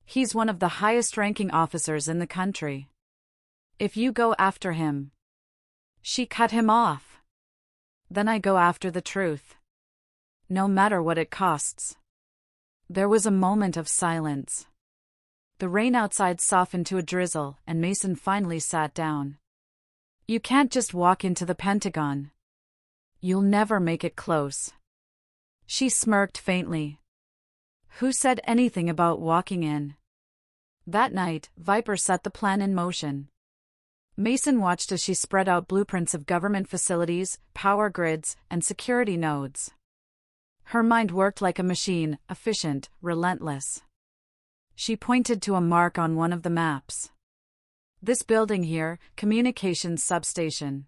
"He's one of the highest-ranking officers in the country. If you go after him..." She cut him off. "Then I go after the truth. No matter what it costs." There was a moment of silence. The rain outside softened to a drizzle, and Mason finally sat down. "You can't just walk into the Pentagon. You'll never make it close." She smirked faintly. "Who said anything about walking in?" That night, Viper set the plan in motion. Mason watched as she spread out blueprints of government facilities, power grids, and security nodes. Her mind worked like a machine, efficient, relentless. She pointed to a mark on one of the maps. "This building here, communications substation.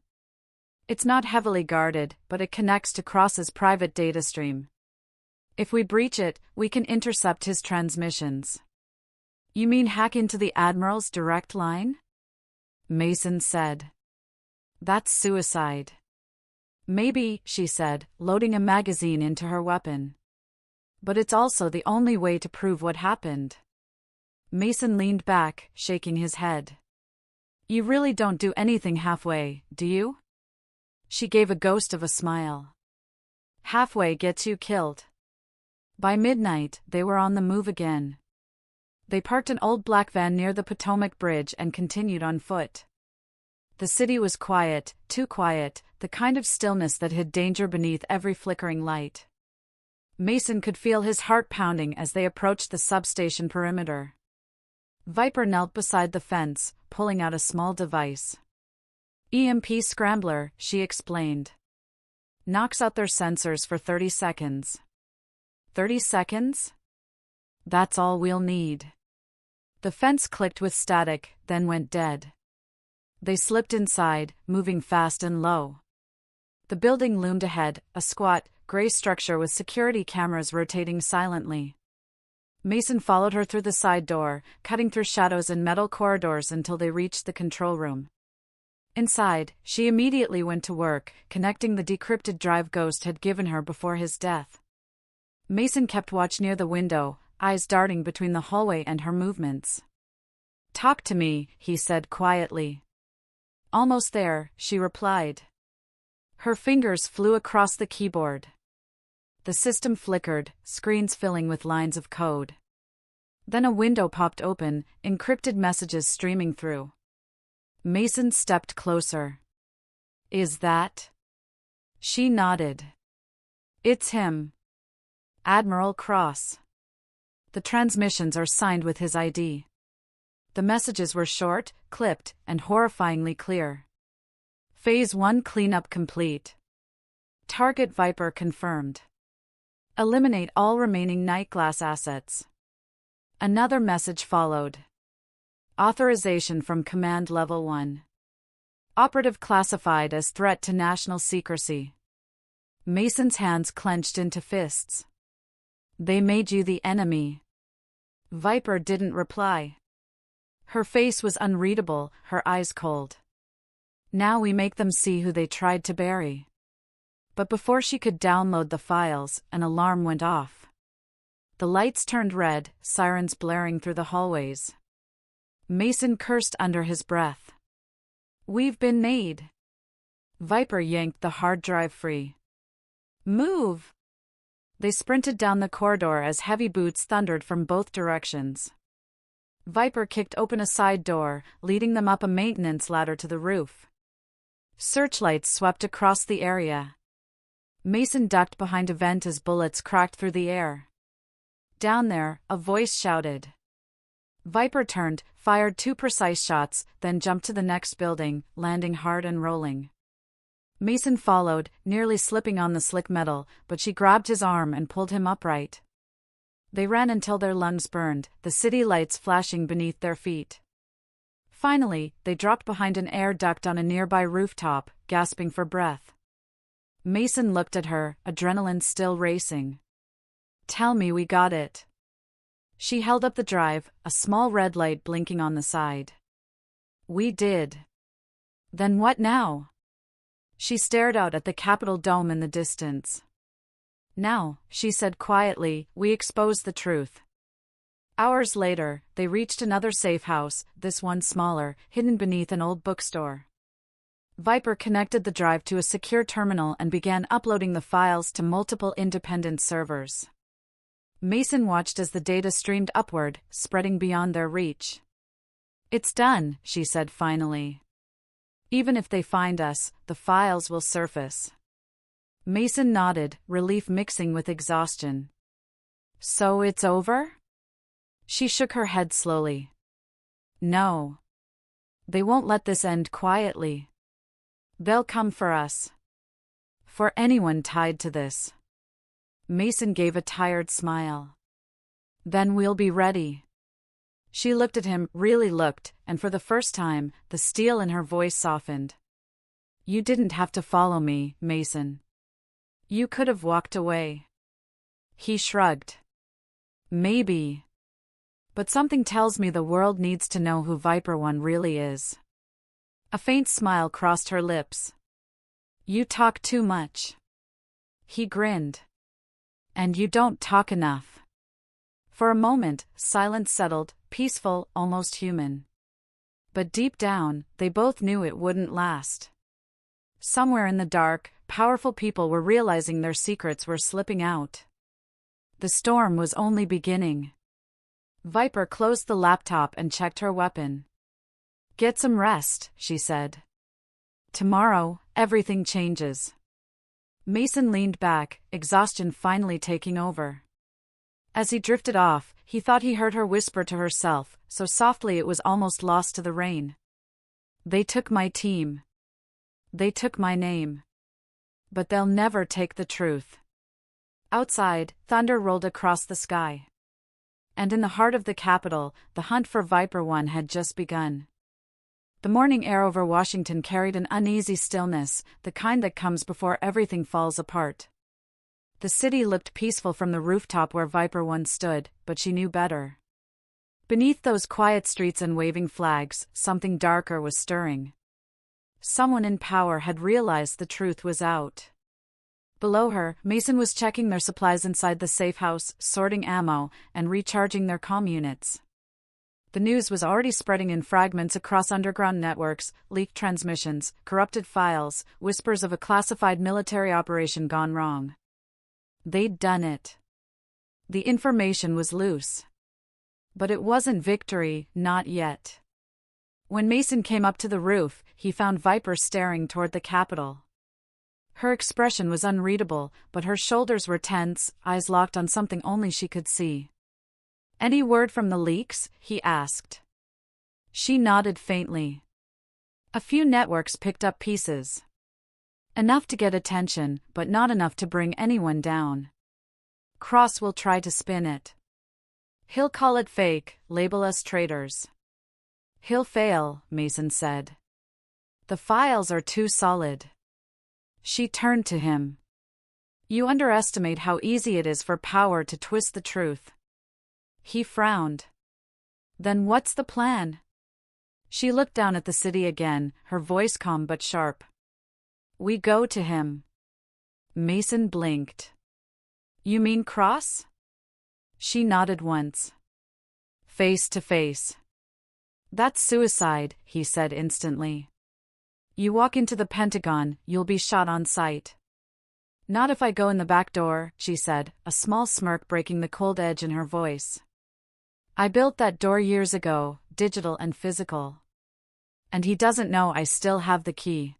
It's not heavily guarded, but it connects to Cross's private data stream. If we breach it, we can intercept his transmissions." "You mean hack into the Admiral's direct line?" Mason said. "That's suicide." "Maybe," she said, loading a magazine into her weapon. "But it's also the only way to prove what happened." Mason leaned back, shaking his head. "You really don't do anything halfway, do you?" She gave a ghost of a smile. "Halfway gets you killed." By midnight, they were on the move again. They parked an old black van near the Potomac Bridge and continued on foot. The city was quiet, too quiet, the kind of stillness that hid danger beneath every flickering light. Mason could feel his heart pounding as they approached the substation perimeter. Viper knelt beside the fence, pulling out a small device. "EMP scrambler," she explained. "Knocks out their sensors for 30 seconds. 30 seconds? That's all we'll need." The fence clicked with static, then went dead. They slipped inside, moving fast and low. The building loomed ahead, a squat, gray structure with security cameras rotating silently. Mason followed her through the side door, cutting through shadows and metal corridors until they reached the control room. Inside, she immediately went to work, connecting the decrypted drive Ghost had given her before his death. Mason kept watch near the window, eyes darting between the hallway and her movements. "Talk to me," he said quietly. "Almost there," she replied. Her fingers flew across the keyboard. The system flickered, screens filling with lines of code. Then a window popped open, encrypted messages streaming through. Mason stepped closer. "Is that?" She nodded. "It's him. Admiral Cross. The transmissions are signed with his ID." The messages were short, clipped, and horrifyingly clear. Phase 1 cleanup complete. Target Viper confirmed. Eliminate all remaining Nightglass assets. Another message followed. Authorization from Command Level 1. Operative classified as threat to national secrecy. Mason's hands clenched into fists. "They made you the enemy." Viper didn't reply. Her face was unreadable, her eyes cold. "Now we make them see who they tried to bury." But before she could download the files, an alarm went off. The lights turned red, sirens blaring through the hallways. Mason cursed under his breath. "We've been made." Viper yanked the hard drive free. "Move!" They sprinted down the corridor as heavy boots thundered from both directions. Viper kicked open a side door, leading them up a maintenance ladder to the roof. Searchlights swept across the area. Mason ducked behind a vent as bullets cracked through the air. Down there, a voice shouted. Viper turned, fired 2 precise shots, then jumped to the next building, landing hard and rolling. Mason followed, nearly slipping on the slick metal, but she grabbed his arm and pulled him upright. They ran until their lungs burned, the city lights flashing beneath their feet. Finally, they dropped behind an air duct on a nearby rooftop, gasping for breath. Mason looked at her, adrenaline still racing. "Tell me we got it." She held up the drive, a small red light blinking on the side. "We did." "Then what now?" She stared out at the Capitol dome in the distance. "Now," she said quietly, "we expose the truth." Hours later, they reached another safe house, this one smaller, hidden beneath an old bookstore. Viper connected the drive to a secure terminal and began uploading the files to multiple independent servers. Mason watched as the data streamed upward, spreading beyond their reach. "It's done," she said finally. "Even if they find us, the files will surface." Mason nodded, relief mixing with exhaustion. "So it's over?" She shook her head slowly. "No. They won't let this end quietly. They'll come for us. For anyone tied to this." Mason gave a tired smile. "Then we'll be ready." She looked at him, really looked, and for the first time, the steel in her voice softened. "You didn't have to follow me, Mason. You could have walked away." He shrugged. "Maybe. But something tells me the world needs to know who Viper One really is." A faint smile crossed her lips. "You talk too much." He grinned. "And you don't talk enough." For a moment, silence settled, peaceful, almost human. But deep down, they both knew it wouldn't last. Somewhere in the dark, powerful people were realizing their secrets were slipping out. The storm was only beginning. Viper closed the laptop and checked her weapon. "Get some rest," she said. "Tomorrow, everything changes." Mason leaned back, exhaustion finally taking over. As he drifted off, he thought he heard her whisper to herself, so softly it was almost lost to the rain. "They took my team. They took my name. But they'll never take the truth." Outside, thunder rolled across the sky. And in the heart of the capital, the hunt for Viper One had just begun. The morning air over Washington carried an uneasy stillness, the kind that comes before everything falls apart. The city looked peaceful from the rooftop where Viper One stood, but she knew better. Beneath those quiet streets and waving flags, something darker was stirring. Someone in power had realized the truth was out. Below her, Mason was checking their supplies inside the safe house, sorting ammo, and recharging their comm units. The news was already spreading in fragments across underground networks, leaked transmissions, corrupted files, whispers of a classified military operation gone wrong. They'd done it. The information was loose. But it wasn't victory, not yet. When Mason came up to the roof, he found Viper staring toward the Capitol. Her expression was unreadable, but her shoulders were tense, eyes locked on something only she could see. "Any word from the leaks?" he asked. She nodded faintly. "A few networks picked up pieces. Enough to get attention, but not enough to bring anyone down. Cross will try to spin it. He'll call it fake, label us traitors. He'll fail," Mason said. "The files are too solid." She turned to him. "You underestimate how easy it is for power to twist the truth." He frowned. "Then what's the plan?" She looked down at the city again, her voice calm but sharp. "We go to him." Mason blinked. "You mean Cross?" She nodded once. "Face to face." "That's suicide," he said instantly. "You walk into the Pentagon, you'll be shot on sight." "Not if I go in the back door," she said, a small smirk breaking the cold edge in her voice. "I built that door years ago, digital and physical. And he doesn't know I still have the key."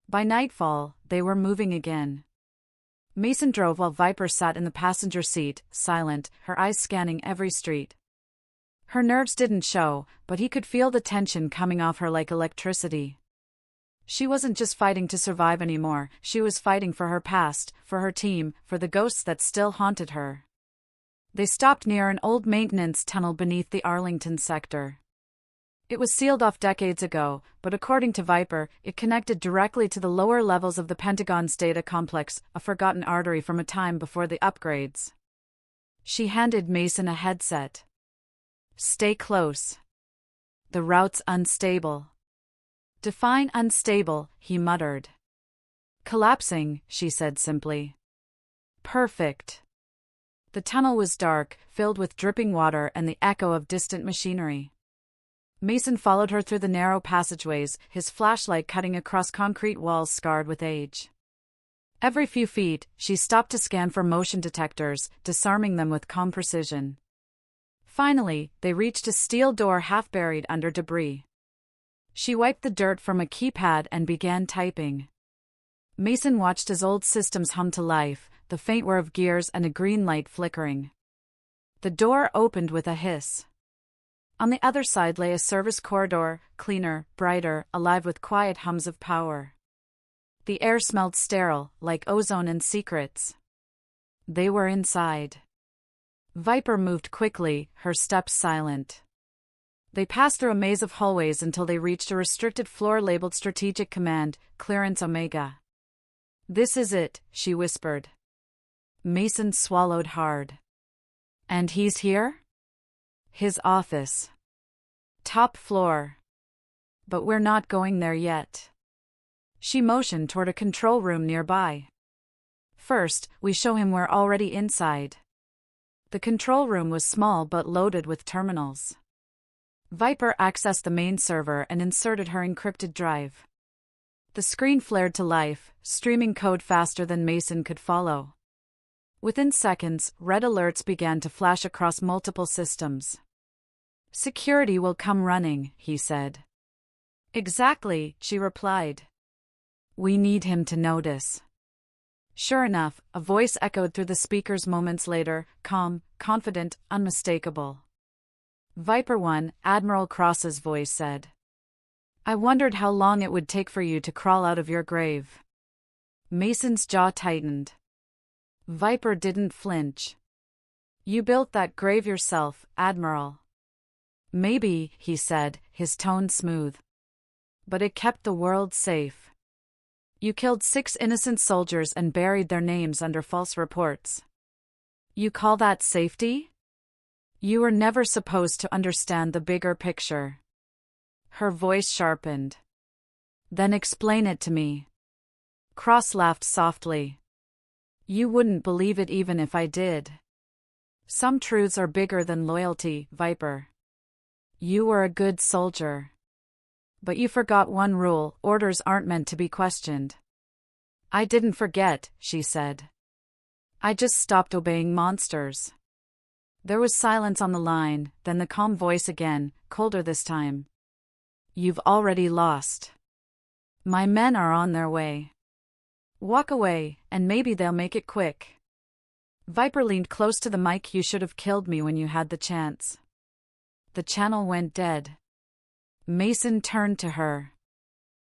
By nightfall, they were moving again. Mason drove while Viper sat in the passenger seat, silent, her eyes scanning every street. Her nerves didn't show, but he could feel the tension coming off her like electricity. She wasn't just fighting to survive anymore, she was fighting for her past, for her team, for the ghosts that still haunted her. They stopped near an old maintenance tunnel beneath the Arlington sector. It was sealed off decades ago, but according to Viper, it connected directly to the lower levels of the Pentagon's data complex, a forgotten artery from a time before the upgrades. She handed Mason a headset. "Stay close. The route's unstable." "Define unstable," he muttered. "Collapsing," she said simply. "Perfect." The tunnel was dark, filled with dripping water and the echo of distant machinery. Mason followed her through the narrow passageways, his flashlight cutting across concrete walls scarred with age. Every few feet, she stopped to scan for motion detectors, disarming them with calm precision. Finally, they reached a steel door half buried under debris. She wiped the dirt from a keypad and began typing. Mason watched as old systems hummed to life, the faint whir of gears and a green light flickering. The door opened with a hiss. On the other side lay a service corridor, cleaner, brighter, alive with quiet hums of power. The air smelled sterile, like ozone and secrets. They were inside. Viper moved quickly, her steps silent. They passed through a maze of hallways until they reached a restricted floor labeled Strategic Command, Clearance Omega. "This is it," she whispered. Mason swallowed hard. "And he's here?" "His office. Top floor. But we're not going there yet." She motioned toward a control room nearby. "First, we show him we're already inside." The control room was small but loaded with terminals. Viper accessed the main server and inserted her encrypted drive. The screen flared to life, streaming code faster than Mason could follow. Within seconds, red alerts began to flash across multiple systems. "Security will come running," he said. "Exactly," she replied. "We need him to notice." Sure enough, a voice echoed through the speakers moments later, calm, confident, unmistakable. "Viper 1, Admiral Cross's voice said. I wondered how long it would take for you to crawl out of your grave." Mason's jaw tightened. Viper didn't flinch. "You built that grave yourself, Admiral." "Maybe," he said, his tone smooth. "But it kept the world safe. You killed 6 innocent soldiers and buried their names under false reports. You call that safety? You were never supposed to understand the bigger picture." Her voice sharpened. "Then explain it to me." Cross laughed softly. You wouldn't believe it even if I did. Some truths are bigger than loyalty, Viper. You were a good soldier. But you forgot one rule: orders aren't meant to be questioned. I didn't forget, she said. I just stopped obeying monsters. There was silence on the line, then the calm voice again, colder this time. You've already lost. My men are on their way. Walk away, and maybe they'll make it quick. Viper leaned close to the mic. You should have killed me when you had the chance. The channel went dead. Mason turned to her.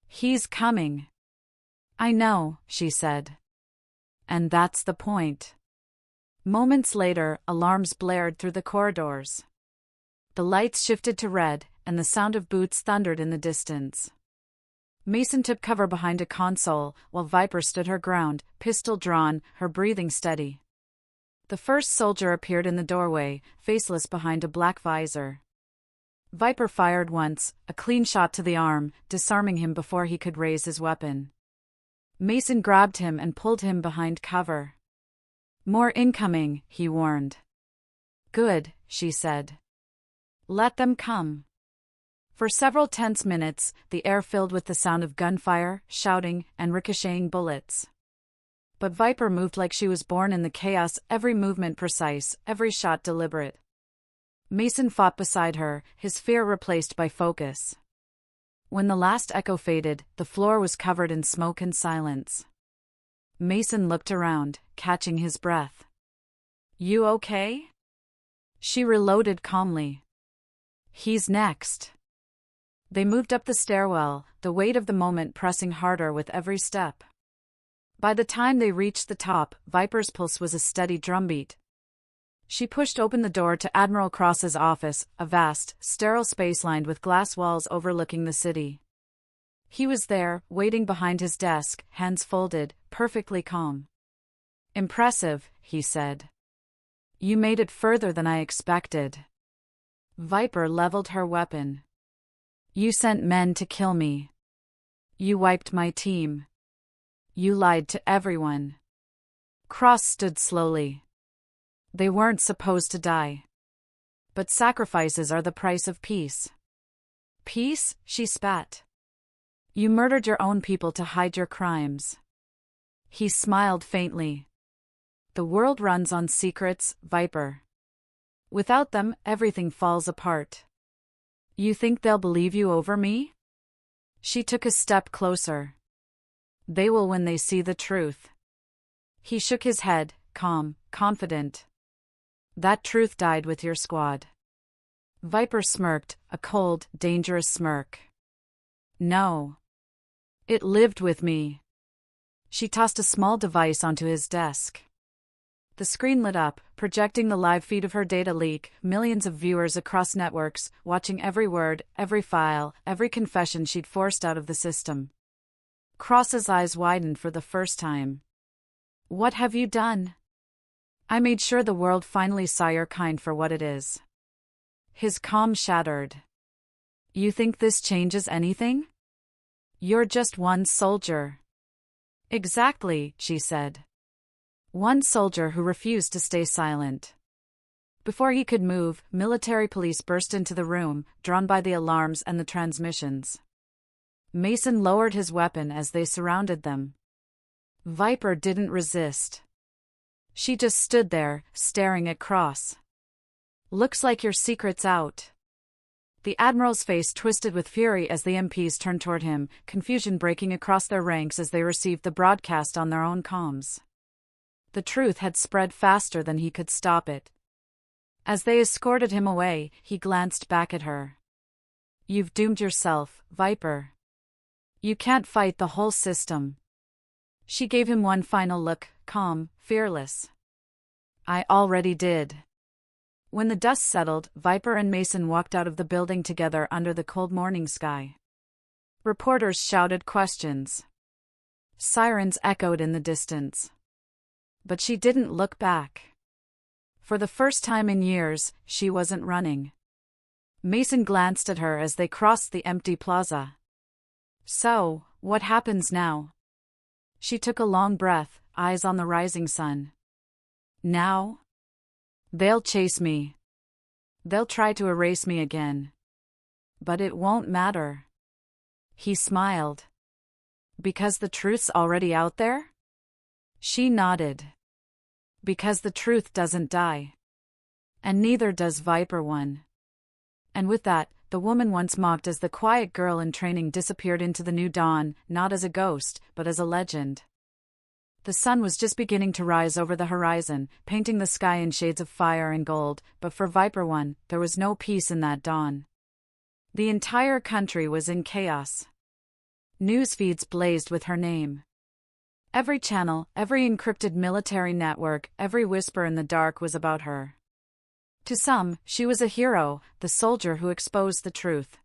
He's coming. I know, she said. And that's the point. Moments later, alarms blared through the corridors. The lights shifted to red, and the sound of boots thundered in the distance. Mason took cover behind a console, while Viper stood her ground, pistol drawn, her breathing steady. The first soldier appeared in the doorway, faceless behind a black visor. Viper fired once, a clean shot to the arm, disarming him before he could raise his weapon. Mason grabbed him and pulled him behind cover. More incoming, he warned. Good, she said. Let them come. For several tense minutes, the air filled with the sound of gunfire, shouting, and ricocheting bullets. But Viper moved like she was born in the chaos, every movement precise, every shot deliberate. Mason fought beside her, his fear replaced by focus. When the last echo faded, the floor was covered in smoke and silence. Mason looked around, catching his breath. You okay? She reloaded calmly. He's next. They moved up the stairwell, the weight of the moment pressing harder with every step. By the time they reached the top, Viper's pulse was a steady drumbeat. She pushed open the door to Admiral Cross's office, a vast, sterile space lined with glass walls overlooking the city. He was there, waiting behind his desk, hands folded, perfectly calm. Impressive, he said. You made it further than I expected. Viper leveled her weapon. You sent men to kill me. You wiped my team. You lied to everyone. Cross stood slowly. They weren't supposed to die. But sacrifices are the price of peace. Peace? She spat. You murdered your own people to hide your crimes. He smiled faintly. The world runs on secrets, Viper. Without them, everything falls apart. You think they'll believe you over me? She took a step closer. They will when they see the truth. He shook his head, calm, confident. That truth died with your squad. Viper smirked, a cold, dangerous smirk. No. It lived with me. She tossed a small device onto his desk. The screen lit up, projecting the live feed of her data leak, millions of viewers across networks, watching every word, every file, every confession she'd forced out of the system. Cross's eyes widened for the first time. What have you done? I made sure the world finally saw your kind for what it is. His calm shattered. You think this changes anything? You're just one soldier. Exactly, she said. One soldier who refused to stay silent. Before he could move, military police burst into the room, drawn by the alarms and the transmissions. Mason lowered his weapon as they surrounded them. Viper didn't resist. She just stood there, staring at Cross. Looks like your secret's out. The Admiral's face twisted with fury as the MPs turned toward him, confusion breaking across their ranks as they received the broadcast on their own comms. The truth had spread faster than he could stop it. As they escorted him away, he glanced back at her. You've doomed yourself, Viper. You can't fight the whole system. She gave him one final look, calm, fearless. I already did. When the dust settled, Viper and Mason walked out of the building together under the cold morning sky. Reporters shouted questions. Sirens echoed in the distance. But she didn't look back. For the first time in years, she wasn't running. Mason glanced at her as they crossed the empty plaza. So, what happens now? She took a long breath, eyes on the rising sun. Now? They'll chase me. They'll try to erase me again. But it won't matter. He smiled. Because the truth's already out there? She nodded. Because the truth doesn't die. And neither does Viper One. And with that, the woman once mocked as the quiet girl in training disappeared into the new dawn, not as a ghost, but as a legend. The sun was just beginning to rise over the horizon, painting the sky in shades of fire and gold, but for Viper One, there was no peace in that dawn. The entire country was in chaos. News feeds blazed with her name. Every channel, every encrypted military network, every whisper in the dark was about her. To some, she was a hero, the soldier who exposed the truth.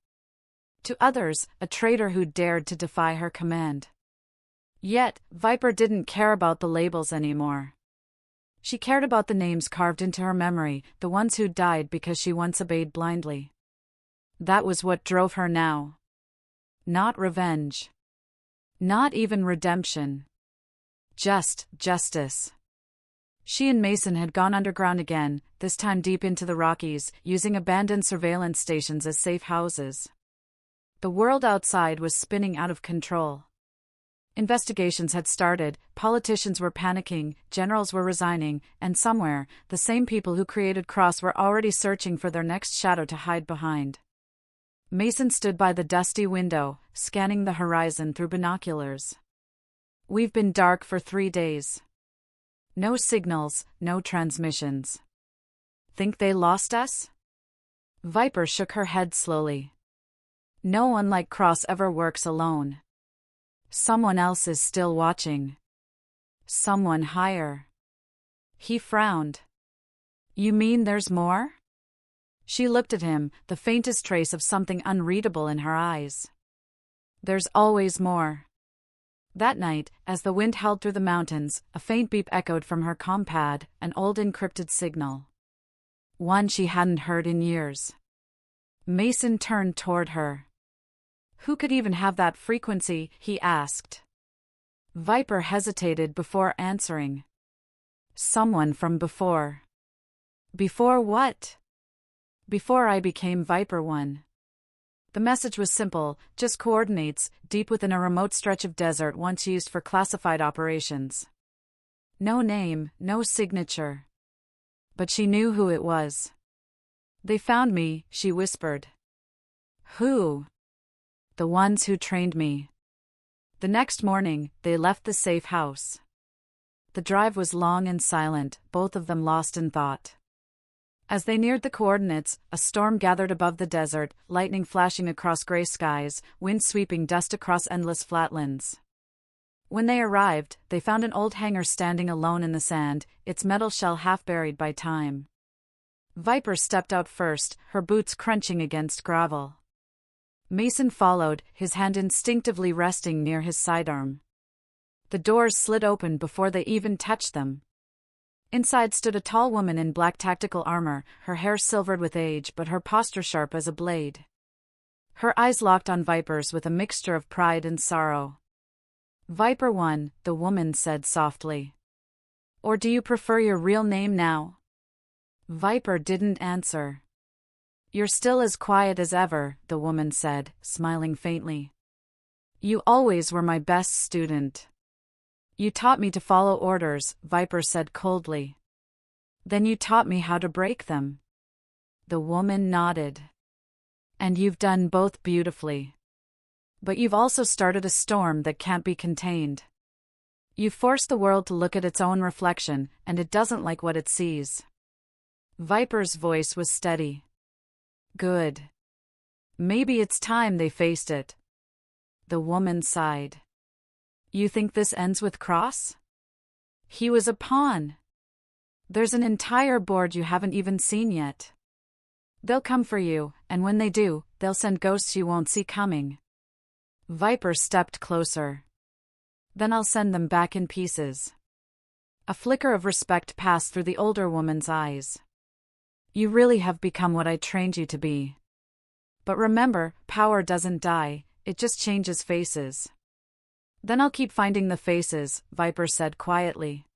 To others, a traitor who dared to defy her command. Yet, Viper didn't care about the labels anymore. She cared about the names carved into her memory, the ones who died because she once obeyed blindly. That was what drove her now. Not revenge. Not even redemption. Just justice. She and Mason had gone underground again, this time deep into the Rockies, using abandoned surveillance stations as safe houses. The world outside was spinning out of control. Investigations had started, politicians were panicking, generals were resigning, and somewhere, the same people who created Cross were already searching for their next shadow to hide behind. Mason stood by the dusty window, scanning the horizon through binoculars. We've been dark for 3 days. No signals, no transmissions. Think they lost us? Viper shook her head slowly. No one like Cross ever works alone. Someone else is still watching. Someone higher. He frowned. You mean there's more? She looked at him, the faintest trace of something unreadable in her eyes. There's always more. That night, as the wind howled through the mountains, a faint beep echoed from her compad, an old encrypted signal. One she hadn't heard in years. Mason turned toward her. Who could even have that frequency, he asked. Viper hesitated before answering. Someone from before. Before what? Before I became Viper One. The message was simple, just coordinates, deep within a remote stretch of desert once used for classified operations. No name, no signature. But she knew who it was. They found me, she whispered. Who? The ones who trained me. The next morning, they left the safe house. The drive was long and silent, both of them lost in thought. As they neared the coordinates, a storm gathered above the desert, lightning flashing across gray skies, wind sweeping dust across endless flatlands. When they arrived, they found an old hangar standing alone in the sand, its metal shell half buried by time. Viper stepped out first, her boots crunching against gravel. Mason followed, his hand instinctively resting near his sidearm. The doors slid open before they even touched them. Inside stood a tall woman in black tactical armor, her hair silvered with age but her posture sharp as a blade. Her eyes locked on Viper's with a mixture of pride and sorrow. Viper One, the woman said softly. Or do you prefer your real name now? Viper didn't answer. You're still as quiet as ever, the woman said, smiling faintly. You always were my best student. You taught me to follow orders, Viper said coldly. Then you taught me how to break them. The woman nodded. And you've done both beautifully. But you've also started a storm that can't be contained. You've forced the world to look at its own reflection, and it doesn't like what it sees. Viper's voice was steady. Good. Maybe it's time they faced it. The woman sighed. You think this ends with Cross? He was a pawn. There's an entire board you haven't even seen yet. They'll come for you, and when they do, they'll send ghosts you won't see coming. Viper stepped closer. Then I'll send them back in pieces. A flicker of respect passed through the older woman's eyes. You really have become what I trained you to be. But remember, power doesn't die, it just changes faces. Then I'll keep finding the faces, Viper said quietly.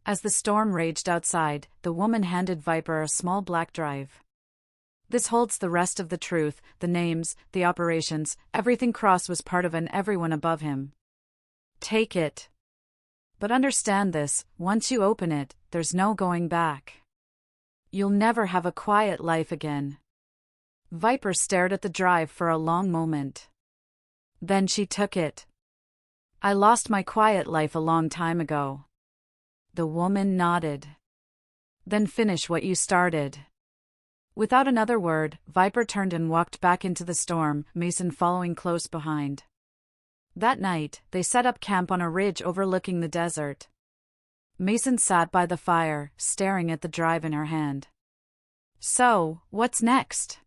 As the storm raged outside, the woman handed Viper a small black drive. This holds the rest of the truth, the names, the operations, everything Cross was part of and everyone above him. Take it. But understand this, once you open it, there's no going back. You'll never have a quiet life again. Viper stared at the drive for a long moment. Then she took it. I lost my quiet life a long time ago. The woman nodded. Then finish what you started. Without another word, Viper turned and walked back into the storm, Mason following close behind. That night, they set up camp on a ridge overlooking the desert. Mason sat by the fire, staring at the drive in her hand. So, what's next?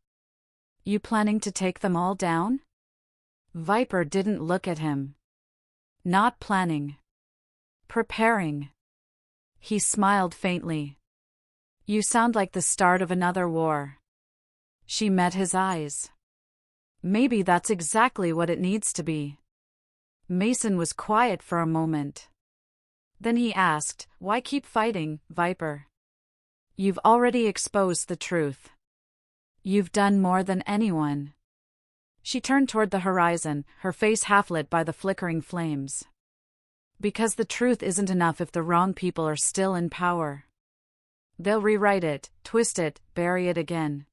You planning to take them all down? Viper didn't look at him. Not planning. Preparing. He smiled faintly. You sound like the start of another war. She met his eyes. Maybe that's exactly what it needs to be. Mason was quiet for a moment. Then he asked, why keep fighting, Viper? You've already exposed the truth. You've done more than anyone. She turned toward the horizon, her face half-lit by the flickering flames. Because the truth isn't enough if the wrong people are still in power. They'll rewrite it, twist it, bury it again.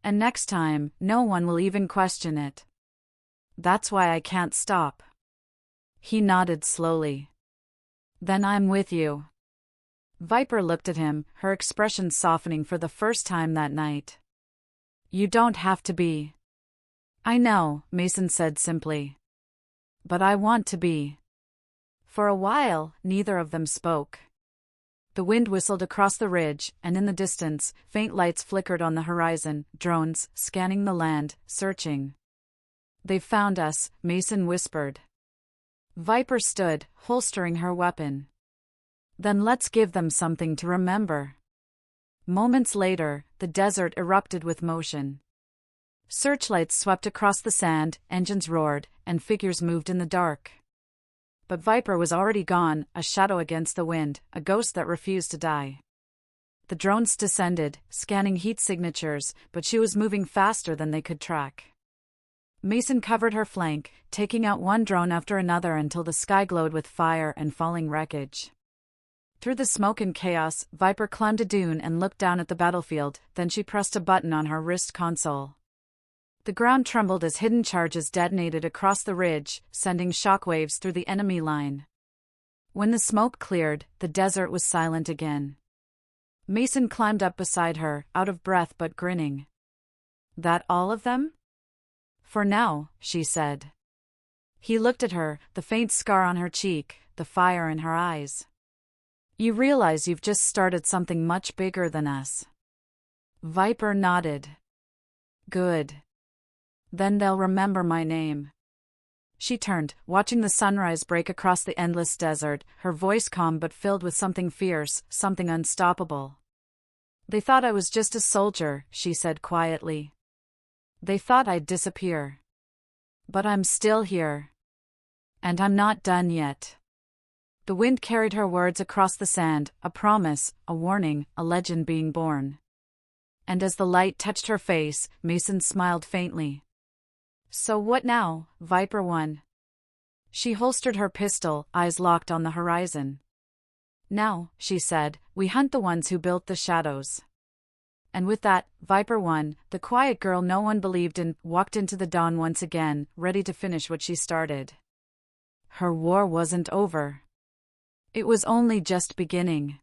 And next time, no one will even question it. That's why I can't stop. He nodded slowly. Then I'm with you. Viper looked at him, her expression softening for the first time that night. You don't have to be. I know, Mason said simply. But I want to be. For a while, neither of them spoke. The wind whistled across the ridge, and in the distance, faint lights flickered on the horizon, drones, scanning the land, searching. They've found us, Mason whispered. Viper stood, holstering her weapon. Then let's give them something to remember. Moments later, the desert erupted with motion. Searchlights swept across the sand, engines roared, and figures moved in the dark. But Viper was already gone, a shadow against the wind, a ghost that refused to die. The drones descended, scanning heat signatures, but she was moving faster than they could track. Mason covered her flank, taking out one drone after another until the sky glowed with fire and falling wreckage. Through the smoke and chaos, Viper climbed a dune and looked down at the battlefield, then she pressed a button on her wrist console. The ground trembled as hidden charges detonated across the ridge, sending shockwaves through the enemy line. When the smoke cleared, the desert was silent again. Mason climbed up beside her, out of breath but grinning. That all of them? For now, she said. He looked at her, the faint scar on her cheek, the fire in her eyes. You realize you've just started something much bigger than us. Viper nodded. Good. Then they'll remember my name. She turned, watching the sunrise break across the endless desert, her voice calm but filled with something fierce, something unstoppable. They thought I was just a soldier, she said quietly. They thought I'd disappear. But I'm still here. And I'm not done yet. The wind carried her words across the sand, a promise, a warning, a legend being born. And as the light touched her face, Mason smiled faintly. So what now, Viper 1? She holstered her pistol, eyes locked on the horizon. Now, she said, we hunt the ones who built the shadows. And with that, Viper 1, the quiet girl no one believed in, walked into the dawn once again, ready to finish what she started. Her war wasn't over. It was only just beginning.